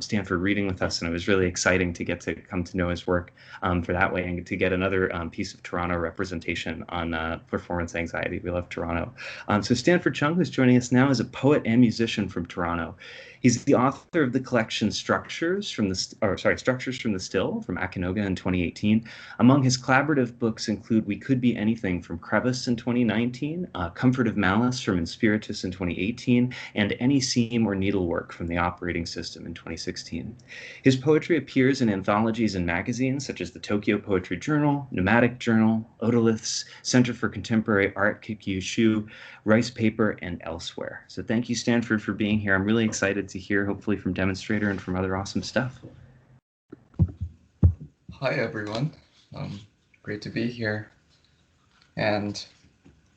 Stanford reading with us, and it was really exciting to get to come to know his work for that way, and to get another piece of Toronto representation on performance anxiety. We love Toronto. So Stanford Cheung, who's joining us now, is a poet and musician from Toronto. He's the author of the collection Structures from the Still from Akinoga in 2018. Among his collaborative books include We Could Be Anything from Crevice in 2019, Comfort of Malice from Inspiritus in 2018, and Any Seam or Needlework from the Operating System in 2016. His poetry appears in anthologies and magazines such as the Tokyo Poetry Journal, Pneumatic Journal, Otoliths, Center for Contemporary Art Kikyushu, Rice Paper, and elsewhere. So thank you, Stanford, for being here. I'm really excited to hear, hopefully from Demonstrator and from other awesome stuff. Hi, everyone. Great to be here. and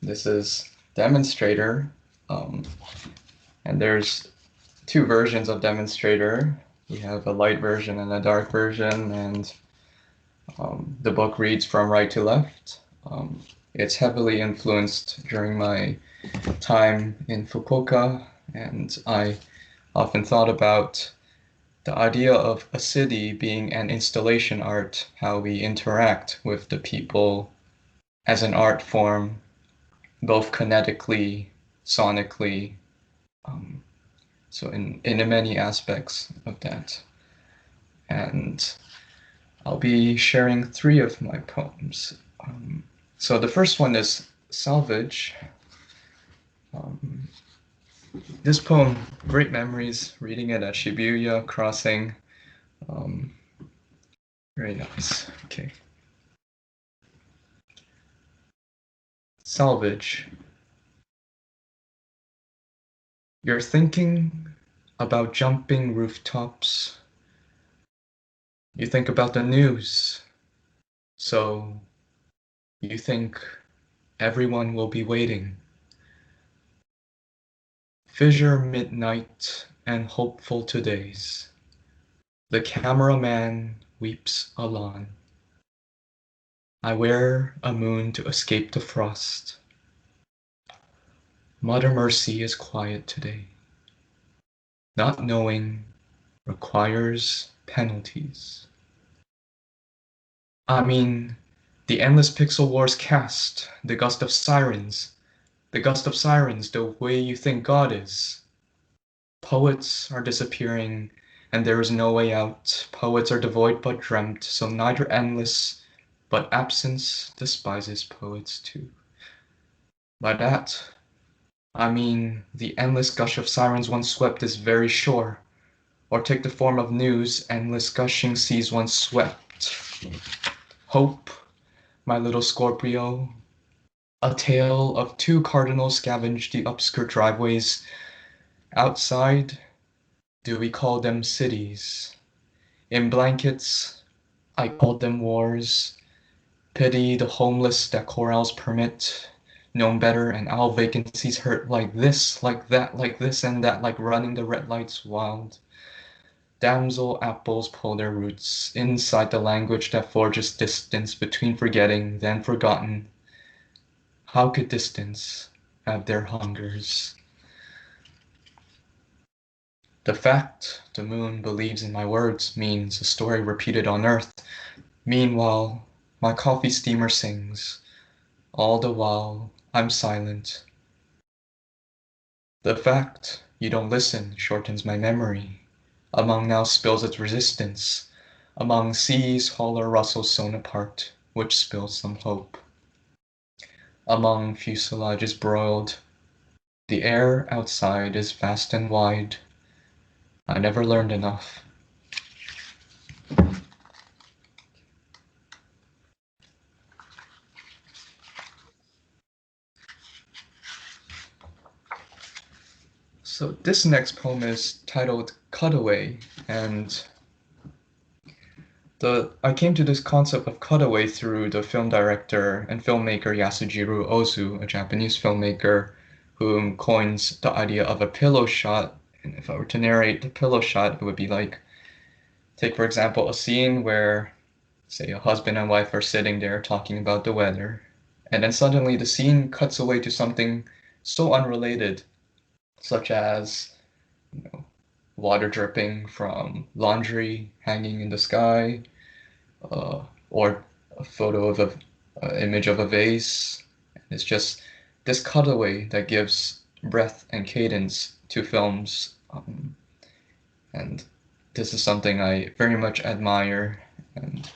this is Demonstrator. And there's two versions of Demonstrator. We have a light version and a dark version, and the book reads from right to left. It's heavily influenced during my time in Fukuoka, and I often thought about the idea of a city being an installation art, how we interact with the people as an art form, both kinetically, sonically, so in many aspects of that. And I'll be sharing 3 of my poems. So the first one is Salvage. This poem, great memories, reading it at Shibuya crossing. Very nice. Okay. Salvage. You're thinking about jumping rooftops. You think about the news. So you think everyone will be waiting. Fissure midnight and hopeful todays. The cameraman weeps alone. I wear a moon to escape the frost. Mother Mercy is quiet today. Not knowing requires penalties. I mean, the endless pixel wars cast, the gust of sirens, the way you think God is. Poets are disappearing, and there is no way out. Poets are devoid but dreamt, so neither endless, but absence despises poets too. By that, I mean the endless gush of sirens once swept this very shore, or take the form of news, endless gushing seas once swept. Hope, my little Scorpio, a tale of 2 cardinals scavenge the obscure driveways. Outside, do we call them cities? In blankets, I called them wars. Pity the homeless that chorales permit. Known better, and all vacancies hurt like this, like that, like this and that, like running the red lights wild. Damsel apples pull their roots inside the language that forges distance between forgetting, then forgotten. How could distance have their hungers? The fact the moon believes in my words means a story repeated on earth. Meanwhile, my coffee steamer sings. All the while, I'm silent. The fact you don't listen shortens my memory. Among now spills its resistance. Among seas, holler rustles sewn apart, which spills some hope. Among fuselages broiled, the air outside is vast and wide. I never learned enough. So this next poem is titled Cutaway, and I came to this concept of cutaway through the film director and filmmaker Yasujiro Ozu, a Japanese filmmaker who coins the idea of a pillow shot. And if I were to narrate the pillow shot, it would be like, take for example a scene where, say, a husband and wife are sitting there talking about the weather, and then suddenly the scene cuts away to something so unrelated, such as, water dripping from laundry hanging in the sky, or a photo of an image of a vase. It's just this cutaway that gives breath and cadence to films, and this is something I very much admire. And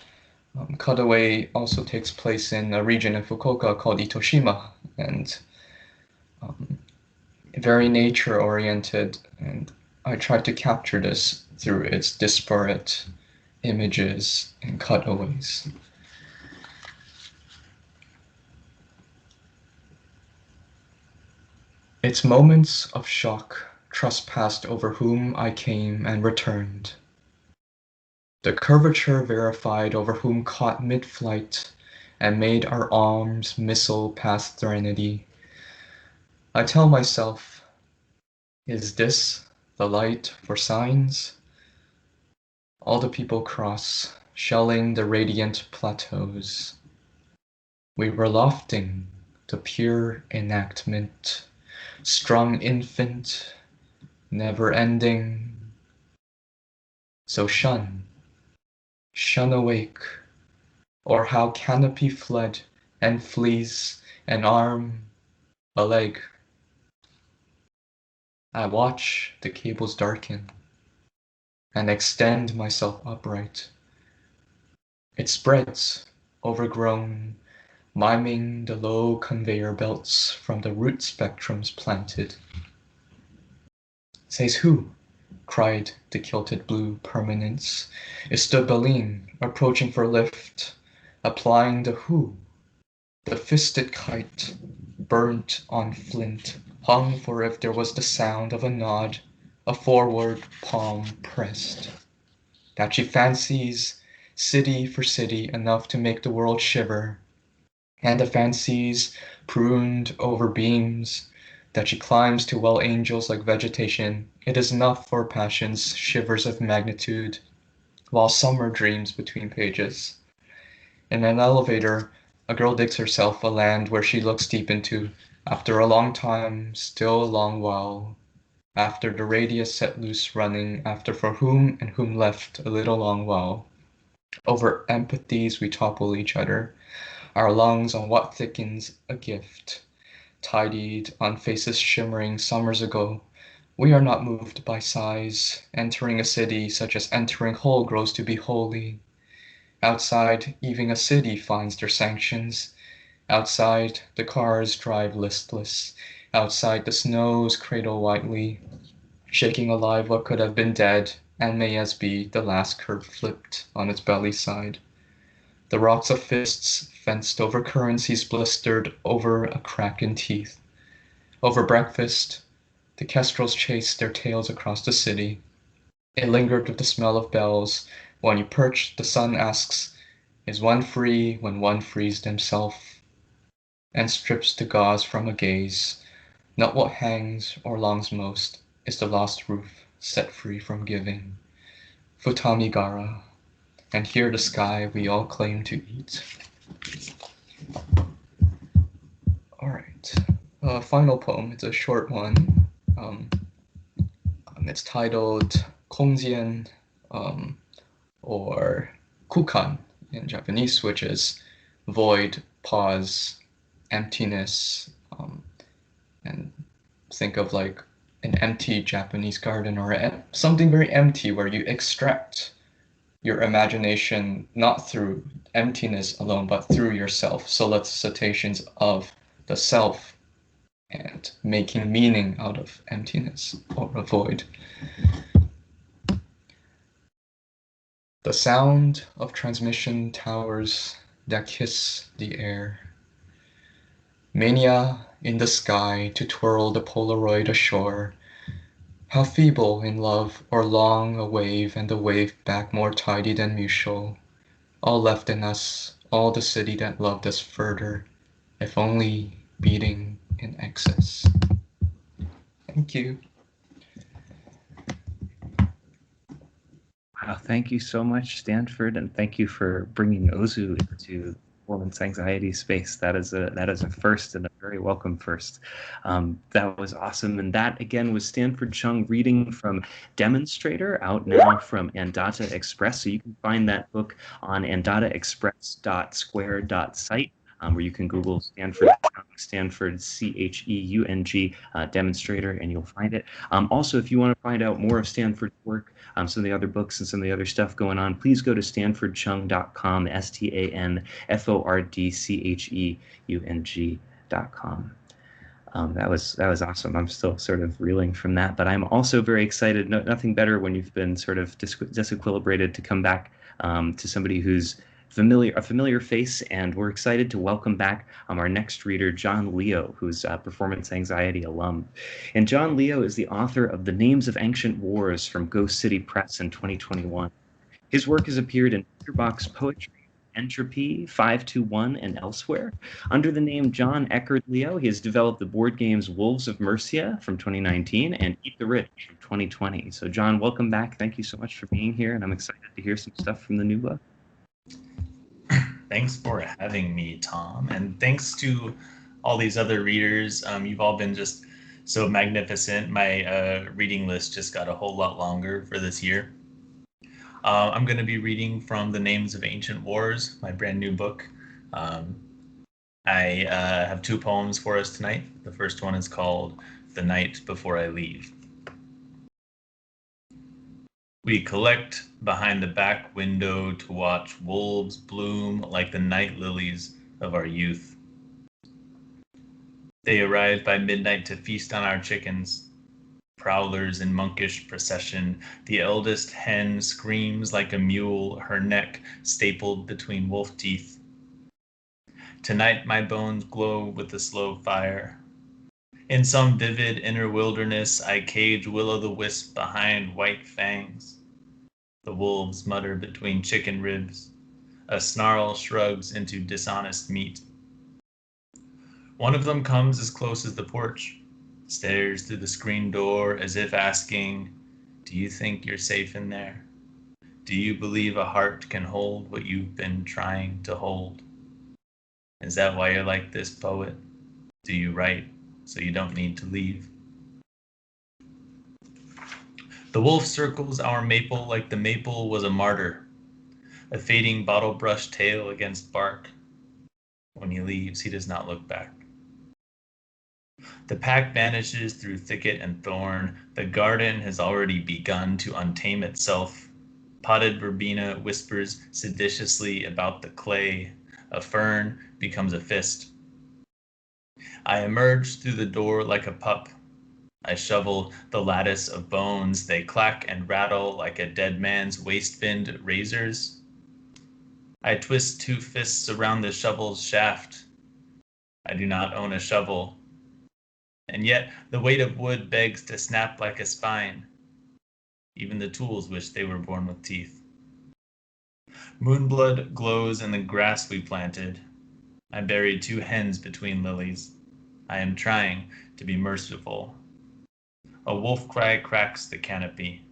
cutaway also takes place in a region in Fukuoka called Itoshima, and very nature-oriented, and I tried to capture this through its disparate images and cutaways. Its moments of shock trespassed over whom I came and returned. The curvature verified over whom caught mid-flight, and made our arms missile past threnody. I tell myself, is this the light for signs? All the people cross, shelling the radiant plateaus. We were lofting the pure enactment, strong infant, never ending. So shun awake, or how canopy fled and flees an arm, a leg. I watch the cables darken and extend myself upright. It spreads, overgrown, miming the low conveyor belts from the root spectrums planted. Says who? Cried the kilted blue permanence. Is the Baleen approaching for lift, applying the who? The fisted kite, burnt on flint, hung for if there was the sound of a nod, a forward palm pressed. That she fancies city for city enough to make the world shiver, and the fancies pruned over beams, that she climbs to well angels like vegetation, it is enough for passion's shivers of magnitude, while summer dreams between pages. In an elevator, a girl digs herself a land where she looks deep into, after a long time, still a long while, after the radius set loose running, after for whom and whom left a little long while. Over empathies we topple each other, our lungs on what thickens a gift, tidied on faces shimmering summers ago. We are not moved by sighs, entering a city such as entering whole grows to be holy. Outside, even a city finds their sanctions. Outside, the cars drive listless. Outside, the snows cradle whitely, shaking alive what could have been dead and may as be the last curb flipped on its belly side. The rocks of fists fenced over currencies blistered over a crack in teeth. Over breakfast, the kestrels chased their tails across the city. It lingered with the smell of bells. When you perch, the sun asks, is one free when one frees themselves? And strips the gauze from a gaze. Not what hangs or longs most is the lost roof set free from giving. Futamigara, and here the sky we all claim to eat. All right, final poem. It's a short one. It's titled Kongjian, or Kukan in Japanese, which is void, pause, emptiness, and think of like an empty Japanese garden or something very empty where you extract your imagination not through emptiness alone, but through yourself. Solicitations of the self and making meaning out of emptiness or a void. The sound of transmission towers that kiss the air. Mania in the sky to twirl the Polaroid ashore. How feeble in love, or long a wave and the wave back more tidy than mutual. All left in us, all the city that loved us further, if only beating in excess. Thank you. Wow, thank you so much, Stanford, and thank you for bringing Ozu into performance anxiety space. That is a first and a very welcome first. That was awesome, and that again was Stanford Cheung reading from Demonstrator, out now from Andata Express. So you can find that book on andataexpress.square.site. Where you can Google Stanford Cheung, Demonstrator, and you'll find it. Also, if you want to find out more of Stanford's work, some of the other books and some of the other stuff going on, please go to stanfordcheung.com, stanfordcheung.com. That was awesome. I'm still sort of reeling from that, but I'm also very excited. Nothing better when you've been sort of disequilibrated to come back to somebody who's a familiar face, and we're excited to welcome back our next reader, John Leo, who's a performance anxiety alum. And John Leo is the author of The Names of Ancient Wars from Ghost City Press in 2021. His work has appeared in Box Poetry Entropy, 521, and elsewhere. Under the name John Eckerd Leo, he has developed the board games Wolves of Mercia from 2019 and Eat the Rich from 2020. So John, welcome back. Thank you so much for being here, and I'm excited to hear some stuff from the new book. Thanks for having me, Tom, and thanks to all these other readers. You've all been just so magnificent. My reading list just got a whole lot longer for this year. I'm going to be reading from The Names of Ancient Wars, my brand new book. I have two poems for us tonight. The first one is called The Night Before I Leave. We collect behind the back window to watch wolves bloom like the night lilies of our youth. They arrive by midnight to feast on our chickens. Prowlers in monkish procession, the eldest hen screams like a mule, her neck stapled between wolf teeth. Tonight my bones glow with the slow fire. In some vivid inner wilderness, I cage will-o'-the-wisp behind white fangs. The wolves mutter between chicken ribs. A snarl shrugs into dishonest meat. One of them comes as close as the porch, stares through the screen door as if asking, "Do you think you're safe in there? Do you believe a heart can hold what you've been trying to hold? Is that why you're like this, poet? Do you write so you don't need to leave?" The wolf circles our maple like the maple was a martyr, a fading bottle brush tail against bark. When he leaves, he does not look back. The pack vanishes through thicket and thorn. The garden has already begun to untame itself. Potted verbena whispers seditiously about the clay. A fern becomes a fist. I emerge through the door like a pup. I shovel the lattice of bones. They clack and rattle like a dead man's waist-binned razors. I twist two fists around the shovel's shaft. I do not own a shovel. And yet the weight of wood begs to snap like a spine. Even the tools wish they were born with teeth. Moonblood glows in the grass we planted. I buried two hens between lilies. I am trying to be merciful. A wolf cry cracks the canopy.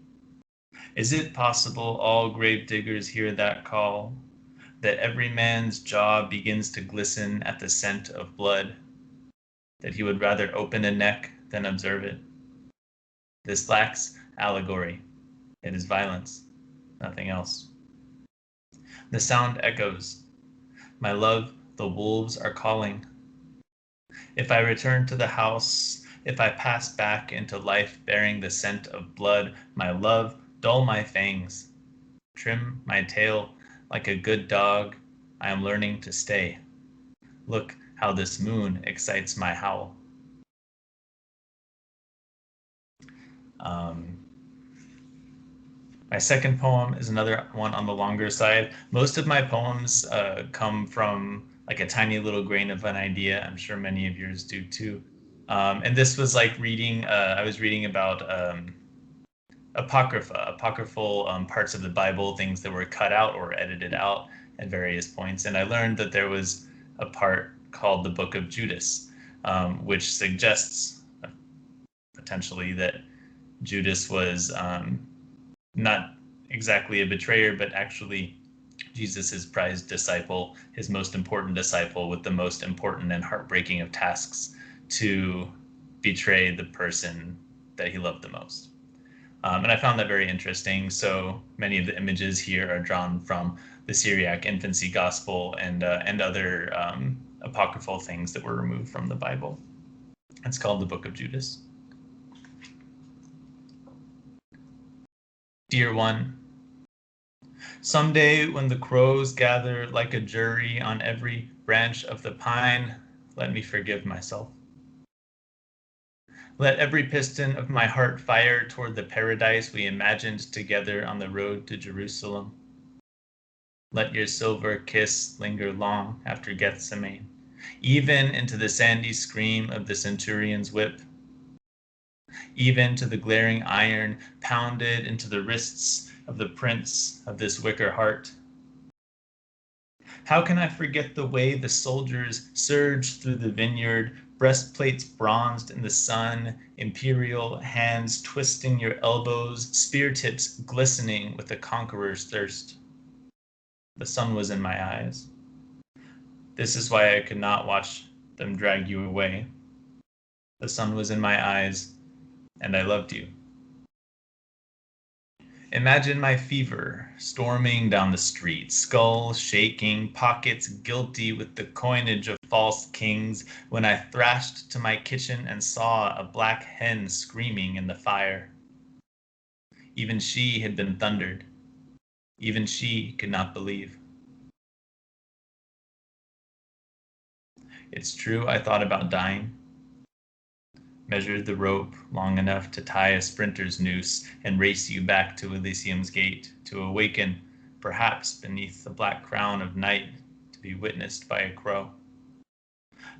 Is it possible all grave diggers hear that call? That every man's jaw begins to glisten at the scent of blood? That he would rather open a neck than observe it? This lacks allegory. It is violence, nothing else. The sound echoes. My love, the wolves are calling. If I return to the house, if I pass back into life bearing the scent of blood, my love, dull my fangs. Trim my tail like a good dog. I am learning to stay. Look how this moon excites my howl. My second poem is another one on the longer side. Most of my poems come from like a tiny little grain of an idea. I'm sure many of yours do too. And this was like reading, I was reading about apocryphal parts of the Bible, things that were cut out or edited out at various points. And I learned that there was a part called the Book of Judas, which suggests potentially that Judas was not exactly a betrayer, but actually Jesus's prized disciple, his most important disciple with the most important and heartbreaking of tasks, to betray the person that he loved the most. And I found that very interesting. So many of the images here are drawn from the Syriac infancy gospel and other apocryphal things that were removed from the Bible. It's called the Book of Judas. Dear one, someday when the crows gather like a jury on every branch of the pine, let me forgive myself. Let every piston of my heart fire toward the paradise we imagined together on the road to Jerusalem. Let your silver kiss linger long after Gethsemane, even into the sandy scream of the centurion's whip, even to the glaring iron pounded into the wrists of the prince of this wicker heart. How can I forget the way the soldiers surged through the vineyard, breastplates bronzed in the sun, imperial hands twisting your elbows, spear tips glistening with the conqueror's thirst? The sun was in my eyes. This is why I could not watch them drag you away. The sun was in my eyes, and I loved you. Imagine my fever storming down the street, skull shaking, pockets guilty with the coinage of false kings, when I thrashed to my kitchen and saw a black hen screaming in the fire. Even she had been thundered. Even she could not believe. It's true, I thought about dying. Measured the rope long enough to tie a sprinter's noose and race you back to Elysium's gate, to awaken, perhaps beneath the black crown of night, to be witnessed by a crow.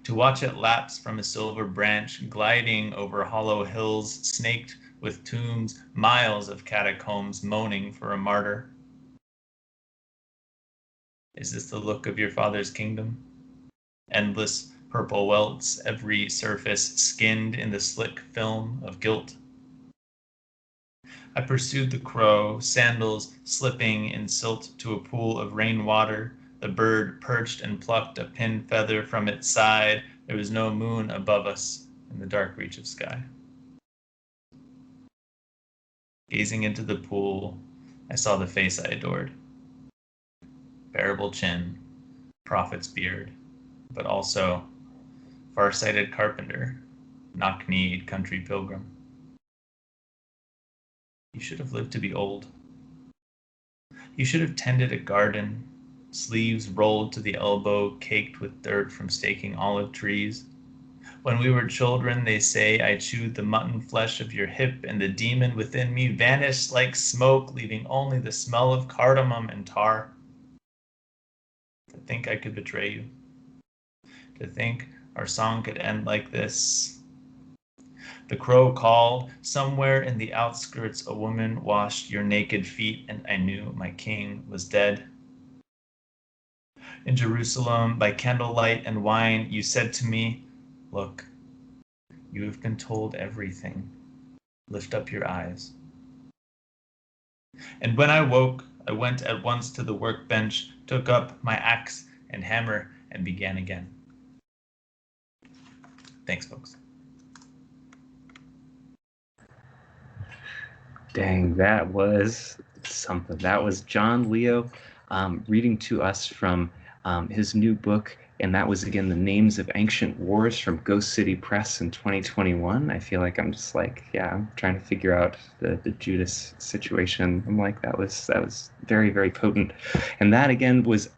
To watch it lapse from a silver branch, gliding over hollow hills snaked with tombs, miles of catacombs moaning for a martyr. Is this the look of your father's kingdom? Endless purple welts, every surface skinned in the slick film of guilt. I pursued the crow, sandals slipping in silt to a pool of rainwater. The bird perched and plucked a pin feather from its side. There was no moon above us in the dark reach of sky. Gazing into the pool, I saw the face I adored. Bearable chin, prophet's beard, but also far-sighted carpenter, knock-kneed country pilgrim. You should have lived to be old. You should have tended a garden, sleeves rolled to the elbow, caked with dirt from staking olive trees. When we were children, they say I chewed the mutton flesh of your hip, and the demon within me vanished like smoke, leaving only the smell of cardamom and tar. To think I could betray you. To think our song could end like this. The crow called. Somewhere in the outskirts, a woman washed your naked feet, and I knew my king was dead. In Jerusalem, by candlelight and wine, you said to me, look, you have been told everything. Lift up your eyes. And when I woke, I went at once to the workbench, took up my axe and hammer, and began again. Thanks, folks. Dang, that was something. That was John Leo reading to us from his new book, and that was, again, The Names of Ancient Wars from Ghost City Press in 2021. I feel like I'm just like, yeah, I'm trying to figure out the Judas situation. I'm like, that was very, very potent. And that, again, was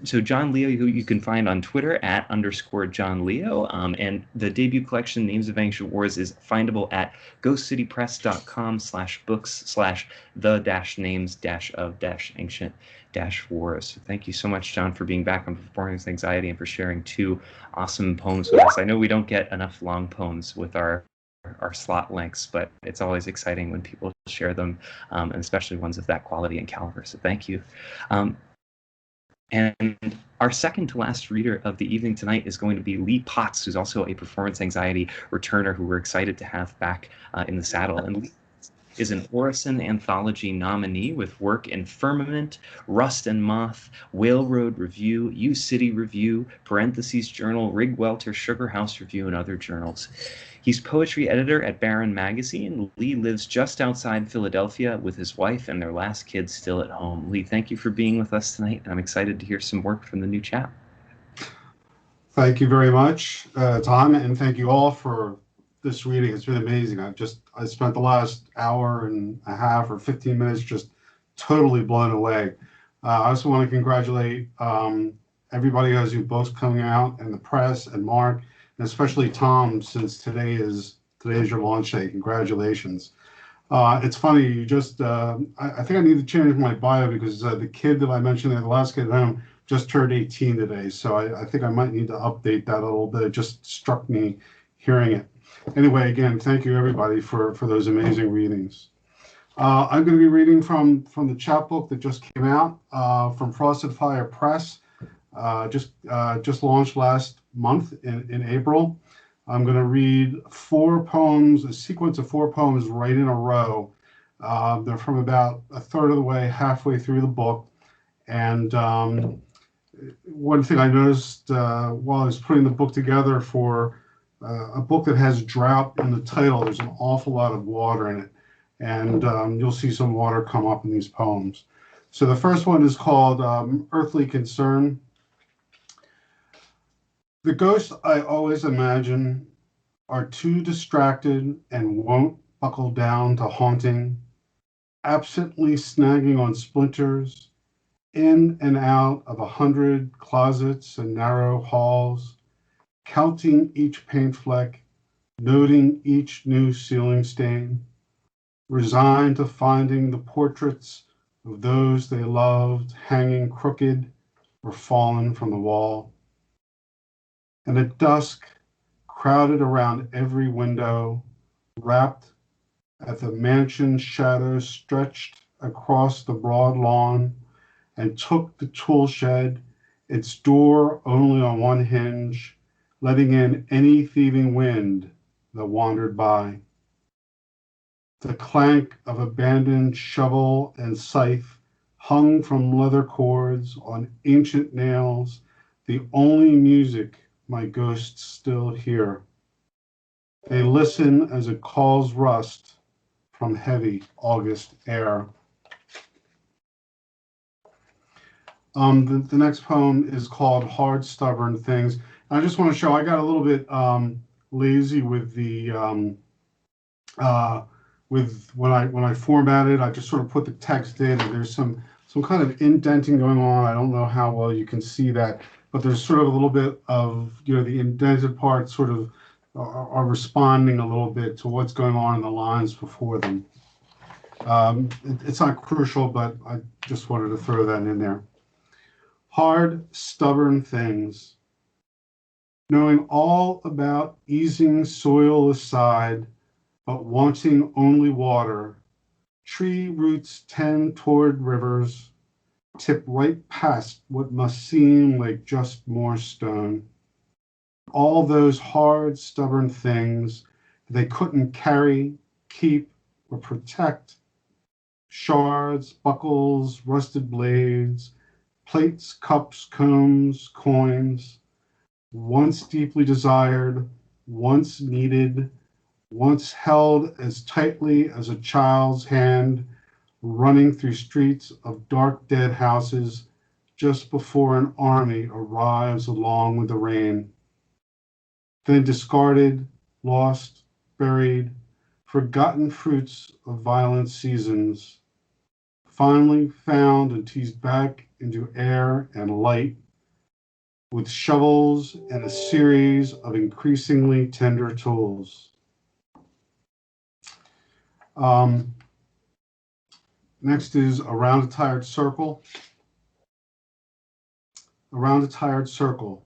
so John Leo, who you can find on Twitter at _John Leo, and the debut collection, Names of Ancient Wars, is findable at ghostcitypress.com/books/the-names-of-ancient-wars. So thank you so much, John, for being back on Performance Anxiety and for sharing 2 awesome poems with us. I know we don't get enough long poems with our slot lengths, but it's always exciting when people share them, and especially ones of that quality and caliber. So thank you. And our second to last reader of the evening tonight is going to be Lee Potts, who's also a Performance Anxiety returner who we're excited to have back in the saddle. And Lee is an Orison Anthology nominee with work in Firmament, Rust and Moth, Whale Road Review, U City Review, Parentheses Journal, Rig Welter, Sugar House Review, and other journals. He's poetry editor at Barron Magazine. Lee lives just outside Philadelphia with his wife and their last kid still at home. Lee, thank you for being with us tonight, and I'm excited to hear some work from the new chap. Thank you very much, Tom, and thank you all for this reading. It's been amazing. I spent the last hour and a half or 15 minutes just totally blown away. I also want to congratulate everybody who has new books coming out, and the press, and Mark, and especially Tom, since today is your launch day. Congratulations. It's funny, you just, I think I need to change my bio because the kid that I mentioned, the last kid at home, just turned 18 today. So I think I might need to update that a little bit. It just struck me hearing it. Anyway, again, thank you everybody for those amazing readings. I'm going to be reading from the chapbook that just came out from Frosted Fire Press. just launched last month in April. I'm going to read 4 poems, a sequence of 4 poems right in a row. They're from about a third of the way, halfway through the book. And one thing I noticed while I was putting the book together for a book that has drought in the title, there's an awful lot of water in it. And you'll see some water come up in these poems. So the first one is called Earthly Concern. The ghosts I always imagine are too distracted and won't buckle down to haunting, absently snagging on splinters, in and out of 100 closets and narrow halls, counting each paint fleck, noting each new ceiling stain, resigned to finding the portraits of those they loved hanging crooked or fallen from the wall. And at dusk, crowded around every window, wrapped at the mansion's shadows stretched across the broad lawn, and took the tool shed, its door only on one hinge, letting in any thieving wind that wandered by. The clank of abandoned shovel and scythe hung from leather cords on ancient nails, the only music my ghosts still hear. They listen as it calls rust from heavy August air. The next poem is called Hard, Stubborn Things. I just want to show, I got a little bit lazy with the, when I formatted, I just sort of put the text in, and there's some kind of indenting going on. I don't know how well you can see that, but there's sort of a little bit of, the indented parts sort of are responding a little bit to what's going on in the lines before them. It's not crucial, but I just wanted to throw that in there. Hard, stubborn things. Knowing all about easing soil aside, but wanting only water, tree roots tend toward rivers, tip right past what must seem like just more stone. All those hard, stubborn things they couldn't carry, keep, or protect. Shards, buckles, rusted blades, plates, cups, combs, coins, once deeply desired, once needed, once held as tightly as a child's hand, running through streets of dark, dead houses just before an army arrives along with the rain. Then discarded, lost, buried, forgotten fruits of violent seasons, finally found and teased back into air and light with shovels and a series of increasingly tender tools. Next is Around a Tired Circle. Around a tired circle.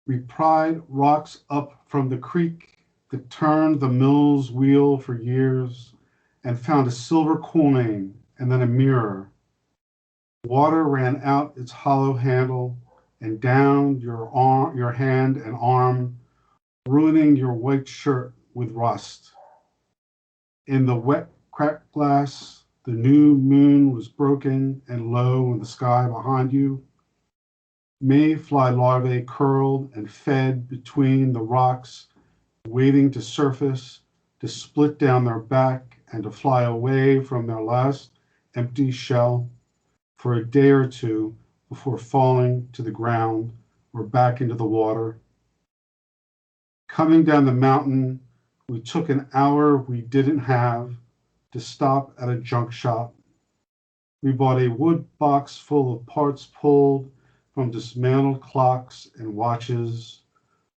We pried rocks up from the creek that turned the mill's wheel for years and found a silver coin and then a mirror. Water ran out its hollow handle and down your hand and arm, ruining your white shirt with rust. In the wet, cracked glass, the new moon was broken and low in the sky behind you. Mayfly larvae curled and fed between the rocks, waiting to surface, to split down their back and to fly away from their last empty shell for a day or two before falling to the ground or back into the water. Coming down the mountain, we took an hour we didn't have to stop at a junk shop. We bought a wood box full of parts pulled from dismantled clocks and watches,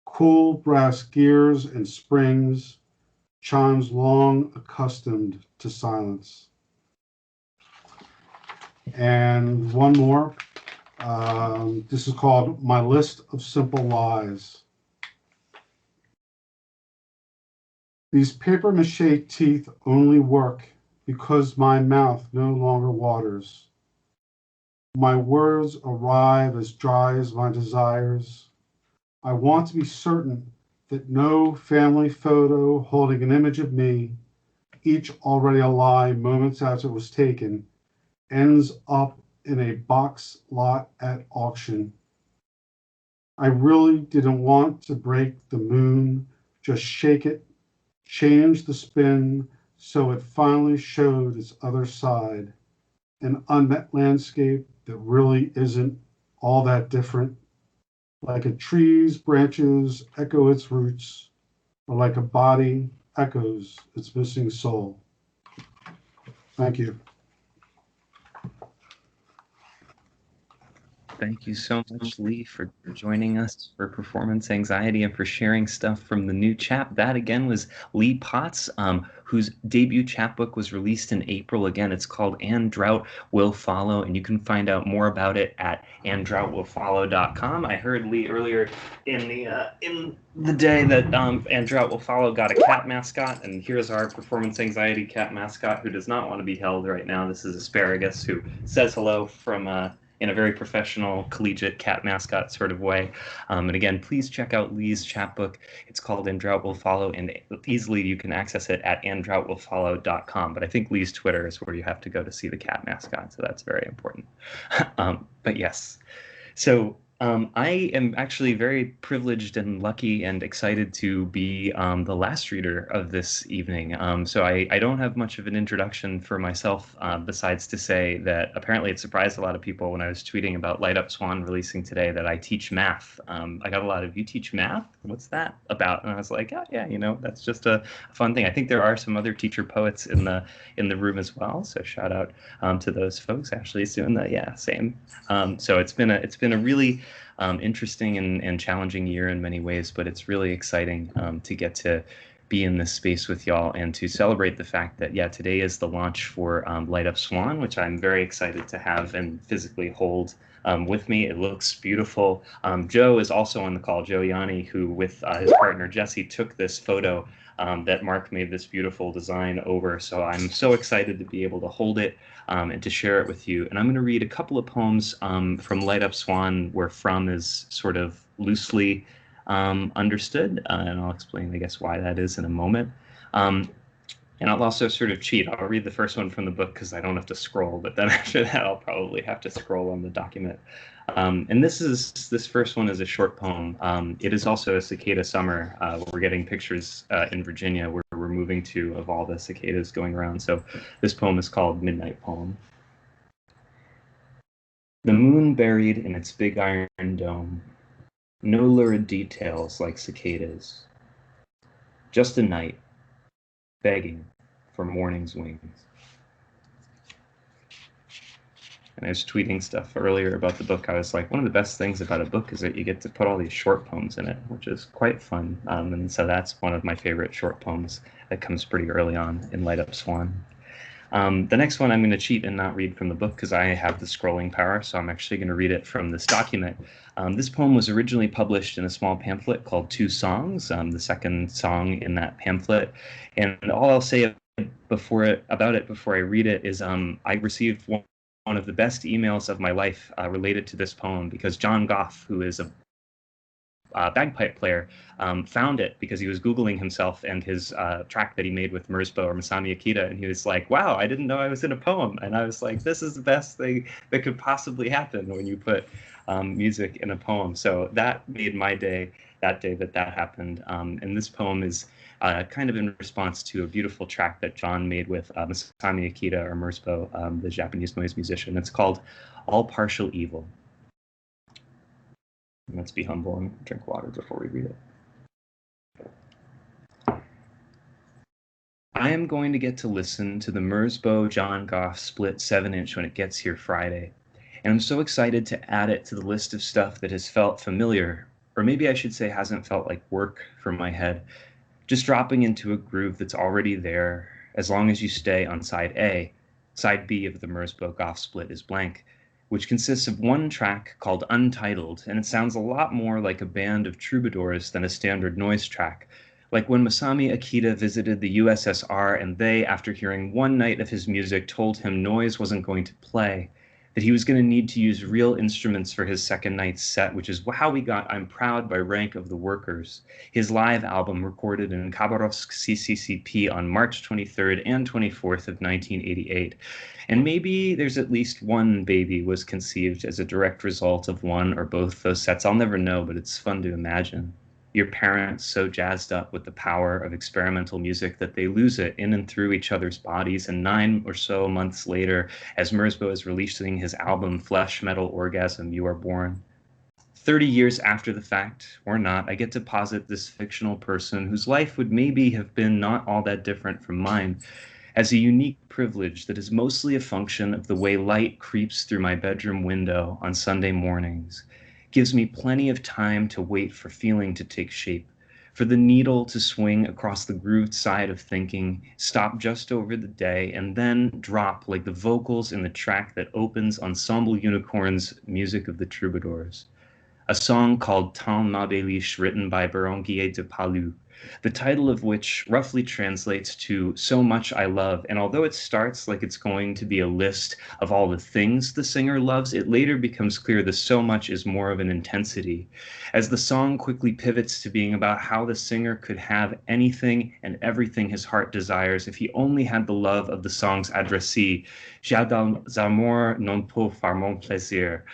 cool brass gears and springs, chimes long accustomed to silence. And one more. This is called My List of Simple Lies. These papier-mâché teeth only work because my mouth no longer waters. My words arrive as dry as my desires. I want to be certain that no family photo holding an image of me, each already a lie moments after it was taken, ends up in a box lot at auction. I really didn't want to break the moon, just shake it, change the spin so it finally showed its other side, an unmet landscape that really isn't all that different, like a tree's branches echo its roots, or like a body echoes its missing soul. Thank you. Thank you so much, Lee, for joining us for Performance Anxiety and for sharing stuff from the new chap. That, again, was Lee Potts, whose debut chapbook was released in April. Again, it's called And Drought Will Follow, and you can find out more about it at anddroughtwillfollow.com. I heard Lee earlier in the day that And Drought Will Follow got a cat mascot, and here's our Performance Anxiety cat mascot who does not want to be held right now. This is Asparagus, who says hello from in a very professional, collegiate cat mascot sort of way. And again, please check out Lee's chapbook. It's called And Drought Will Follow, and easily you can access it at anddroughtwillfollow.com. But I think Lee's Twitter is where you have to go to see the cat mascot, so that's very important. But yes, so I am actually very privileged and lucky and excited to be the last reader of this evening. So I don't have much of an introduction for myself besides to say that apparently it surprised a lot of people when I was tweeting about Light Up Swan releasing today that I teach math. I got a lot of, you teach math? What's that about? And I was like, oh, yeah, you know, that's just a fun thing. I think there are some other teacher poets in the room as well. So shout out to those folks. Ashley's doing that. Yeah, same. So it's been a really interesting and challenging year in many ways, but it's really exciting to get to be in this space with y'all and to celebrate the fact that, yeah, today is the launch for Light Up Swan, which I'm very excited to have and physically hold with me. It looks beautiful. Joe is also on the call, Joe Yanni, who with his partner Jesse took this photo that Mark made this beautiful design over. So I'm so excited to be able to hold it and to share it with you. And I'm going to read a couple of poems from Light Up Swan, where from is sort of loosely understood. And I'll explain, I guess, why that is in a moment. And I'll also sort of cheat. I'll read the first one from the book because I don't have to scroll, but then after that, I'll probably have to scroll on the document. And this first one is a short poem. It is also a cicada summer. We're getting pictures in Virginia where we're moving to of all the cicadas going around. So this poem is called Midnight Poem. The moon buried in its big iron dome. No lurid details like cicadas. Just a night, begging for morning's wings. And I was tweeting stuff earlier about the book. I was like, one of the best things about a book is that you get to put all these short poems in it, which is quite fun. And so that's one of my favorite short poems that comes pretty early on in Light Up Swan. The next one I'm going to cheat and not read from the book because I have the scrolling power, so I'm actually going to read it from this document. This poem was originally published in a small pamphlet called Two Songs, the second song in that pamphlet. And all I'll say about it before I read it is I received one of the best emails of my life related to this poem because John Goff, who is a bagpipe player, found it because he was Googling himself and his track that he made with Merzbow or Masami Akita, and he was like, wow, I didn't know I was in a poem. And I was like, this is the best thing that could possibly happen when you put music in a poem. So that made my day, that day that happened. And this poem is kind of in response to a beautiful track that John made with Masami Akita or Merzbow, the Japanese noise musician. It's called All Partial Evil. Let's be humble and drink water before we read it. I am going to get to listen to the Merzbow John Goff split 7-inch when it gets here Friday, and I'm so excited to add it to the list of stuff that has felt familiar, or maybe I should say hasn't felt like work for my head, just dropping into a groove that's already there as long as you stay on side A. Side B of the Merzbow Goff split is blank, which consists of one track called Untitled, and it sounds a lot more like a band of troubadours than a standard noise track, like when Masami Akita visited the USSR and they, after hearing one night of his music, told him noise wasn't going to play. that he was going to need to use real instruments for his second night's set, which is how we got I'm Proud by Rank of the Workers, his live album recorded in Khabarovsk CCCP on March 23rd and 24th of 1988. And maybe there's at least one baby was conceived as a direct result of one or both those sets. I'll never know, but it's fun to imagine. Your parents so jazzed up with the power of experimental music that they lose it in and through each other's bodies. And 9 or so months later, as Merzbow is releasing his album Flesh Metal Orgasm, you are born. 30 years after the fact, or not, I get to posit this fictional person whose life would maybe have been not all that different from mine as a unique privilege that is mostly a function of the way light creeps through my bedroom window on Sunday mornings. Gives me plenty of time to wait for feeling to take shape, for the needle to swing across the grooved side of thinking, stop just over the day, and then drop like the vocals in the track that opens Ensemble Unicorn's Music of the Troubadours, a song called Temps Mabéliche written by Berenguer de Palu, the title of which roughly translates to So Much I Love. And although it starts like it's going to be a list of all the things the singer loves, it later becomes clear the so much is more of an intensity, as the song quickly pivots to being about how the singer could have anything and everything his heart desires if he only had the love of the song's addressee, J'ai des amours non pour faire mon plaisir.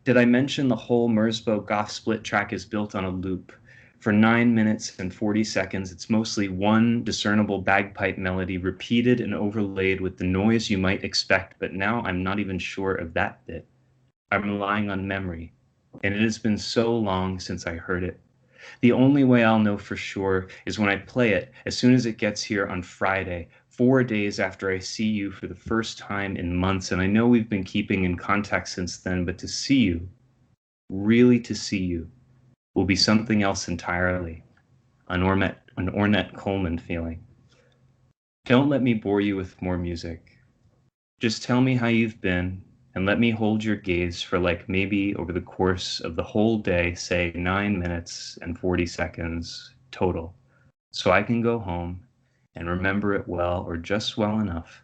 Did I mention the whole Merzbow Goth split track is built on a loop? For 9 minutes and 40 seconds, it's mostly one discernible bagpipe melody repeated and overlaid with the noise you might expect, but now I'm not even sure of that bit. I'm relying on memory, and it has been so long since I heard it. The only way I'll know for sure is when I play it as soon as it gets here on Friday, 4 days after I see you for the first time in months, and I know we've been keeping in contact since then, but to see you, really to see you, will be something else entirely, an Ornette Coleman feeling. Don't let me bore you with more music. Just tell me how you've been, and let me hold your gaze for like maybe over the course of the whole day, say 9 minutes and 40 seconds total, so I can go home and remember it well, or just well enough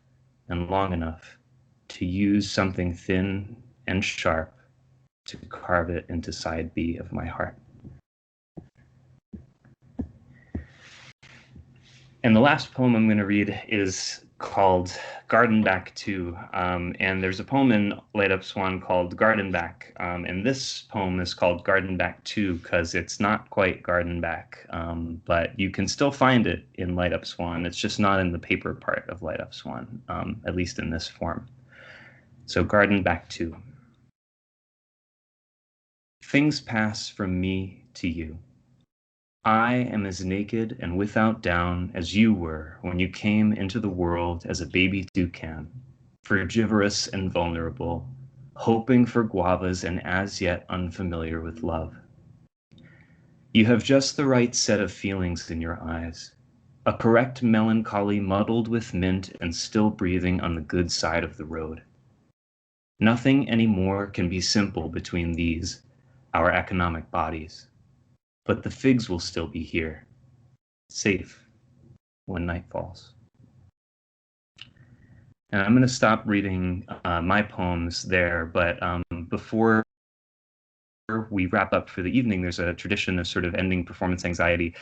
and long enough to use something thin and sharp to carve it into side B of my heart. And the last poem I'm going to read is called Garden Back 2. And there's a poem in Light Up Swan called Garden Back. And this poem is called Garden Back 2 because it's not quite Garden Back, but you can still find it in Light Up Swan. It's just not in the paper part of Light Up Swan, at least in this form. So Garden Back 2. Things pass from me to you. I am as naked and without down as you were when you came into the world as a baby toucan, frugivorous and vulnerable, hoping for guavas and as yet unfamiliar with love. You have just the right set of feelings in your eyes, a correct melancholy muddled with mint and still breathing on the good side of the road. Nothing anymore can be simple between these, our economic bodies. But the figs will still be here, safe when night falls. And I'm going to stop reading my poems there, but before we wrap up for the evening, there's a tradition of sort of ending performance anxiety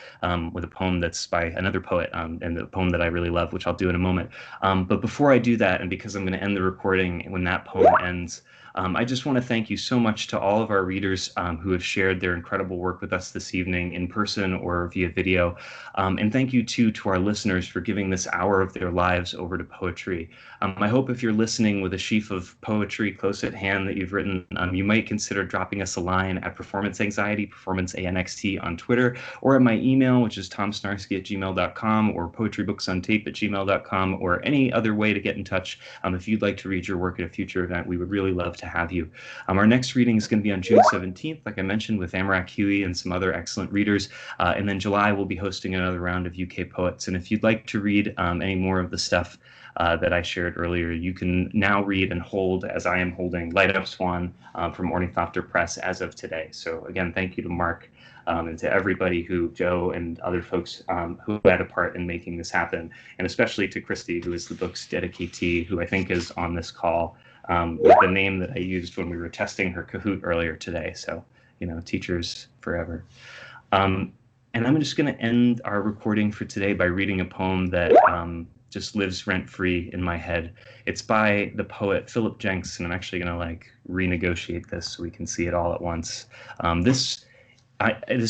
with a poem that's by another poet, and the poem that I really love, which I'll do in a moment. But before I do that, and because I'm going to end the recording when that poem ends, I just want to thank you so much to all of our readers who have shared their incredible work with us this evening in person or via video. And thank you too to our listeners for giving this hour of their lives over to poetry. I hope if you're listening with a sheaf of poetry close at hand that you've written, you might consider dropping us a line at Performance Anxiety, Performance ANXT on Twitter, or at my email, which is tomsnarsky@gmail.com, or poetrybooksontape@gmail.com, or any other way to get in touch. If you'd like to read your work at a future event, we would really love to have you. Our next reading is going to be on June 17th, like I mentioned, with Amarak Huey and some other excellent readers. And then July, we'll be hosting another round of UK poets. And if you'd like to read any more of the stuff that I shared earlier, you can now read and hold, as I am holding, Light Up Swan from Ornithopter Press as of today. So again, thank you to Mark and to everybody Joe and other folks who had a part in making this happen, and especially to Christy, who is the book's dedicatee, who I think is on this call with the name that I used when we were testing her Kahoot earlier today. So, teachers forever. And I'm just going to end our recording for today by reading a poem that just lives rent-free in my head. It's by the poet Philip Jenks, and I'm actually going to renegotiate this so we can see it all at once. This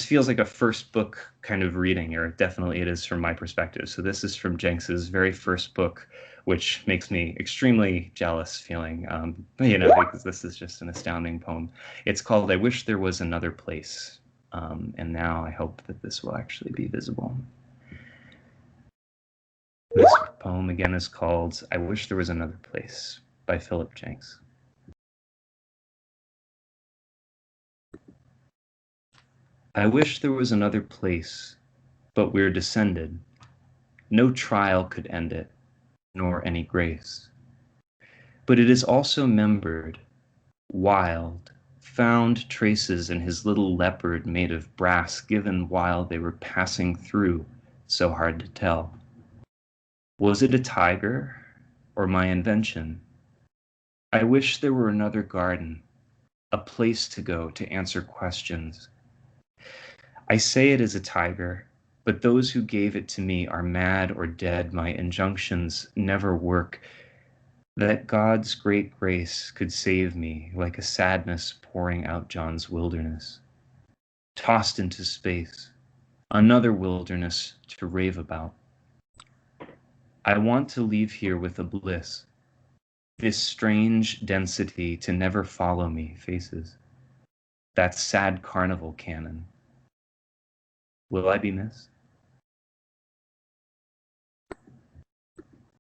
feels like a first book kind of reading, or definitely it is from my perspective. So this is from Jenks's very first book, which makes me extremely jealous feeling, because this is just an astounding poem. It's called I Wish There Was Another Place. And now I hope that this will actually be visible. This poem again is called I Wish There Was Another Place by Philip Jenks. I wish there was another place, but we're descended. No trial could end it, nor any grace. But it is also membered, wild, found traces in his little leopard made of brass given while they were passing through, so hard to tell. Was it a tiger or my invention? I wish there were another garden, a place to go to answer questions. I say it is a tiger, but those who gave it to me are mad or dead. My injunctions never work. That God's great grace could save me like a sadness pouring out John's wilderness. Tossed into space, another wilderness to rave about. I want to leave here with a bliss, this strange density to never follow me faces, that sad carnival canon. Will I be missed?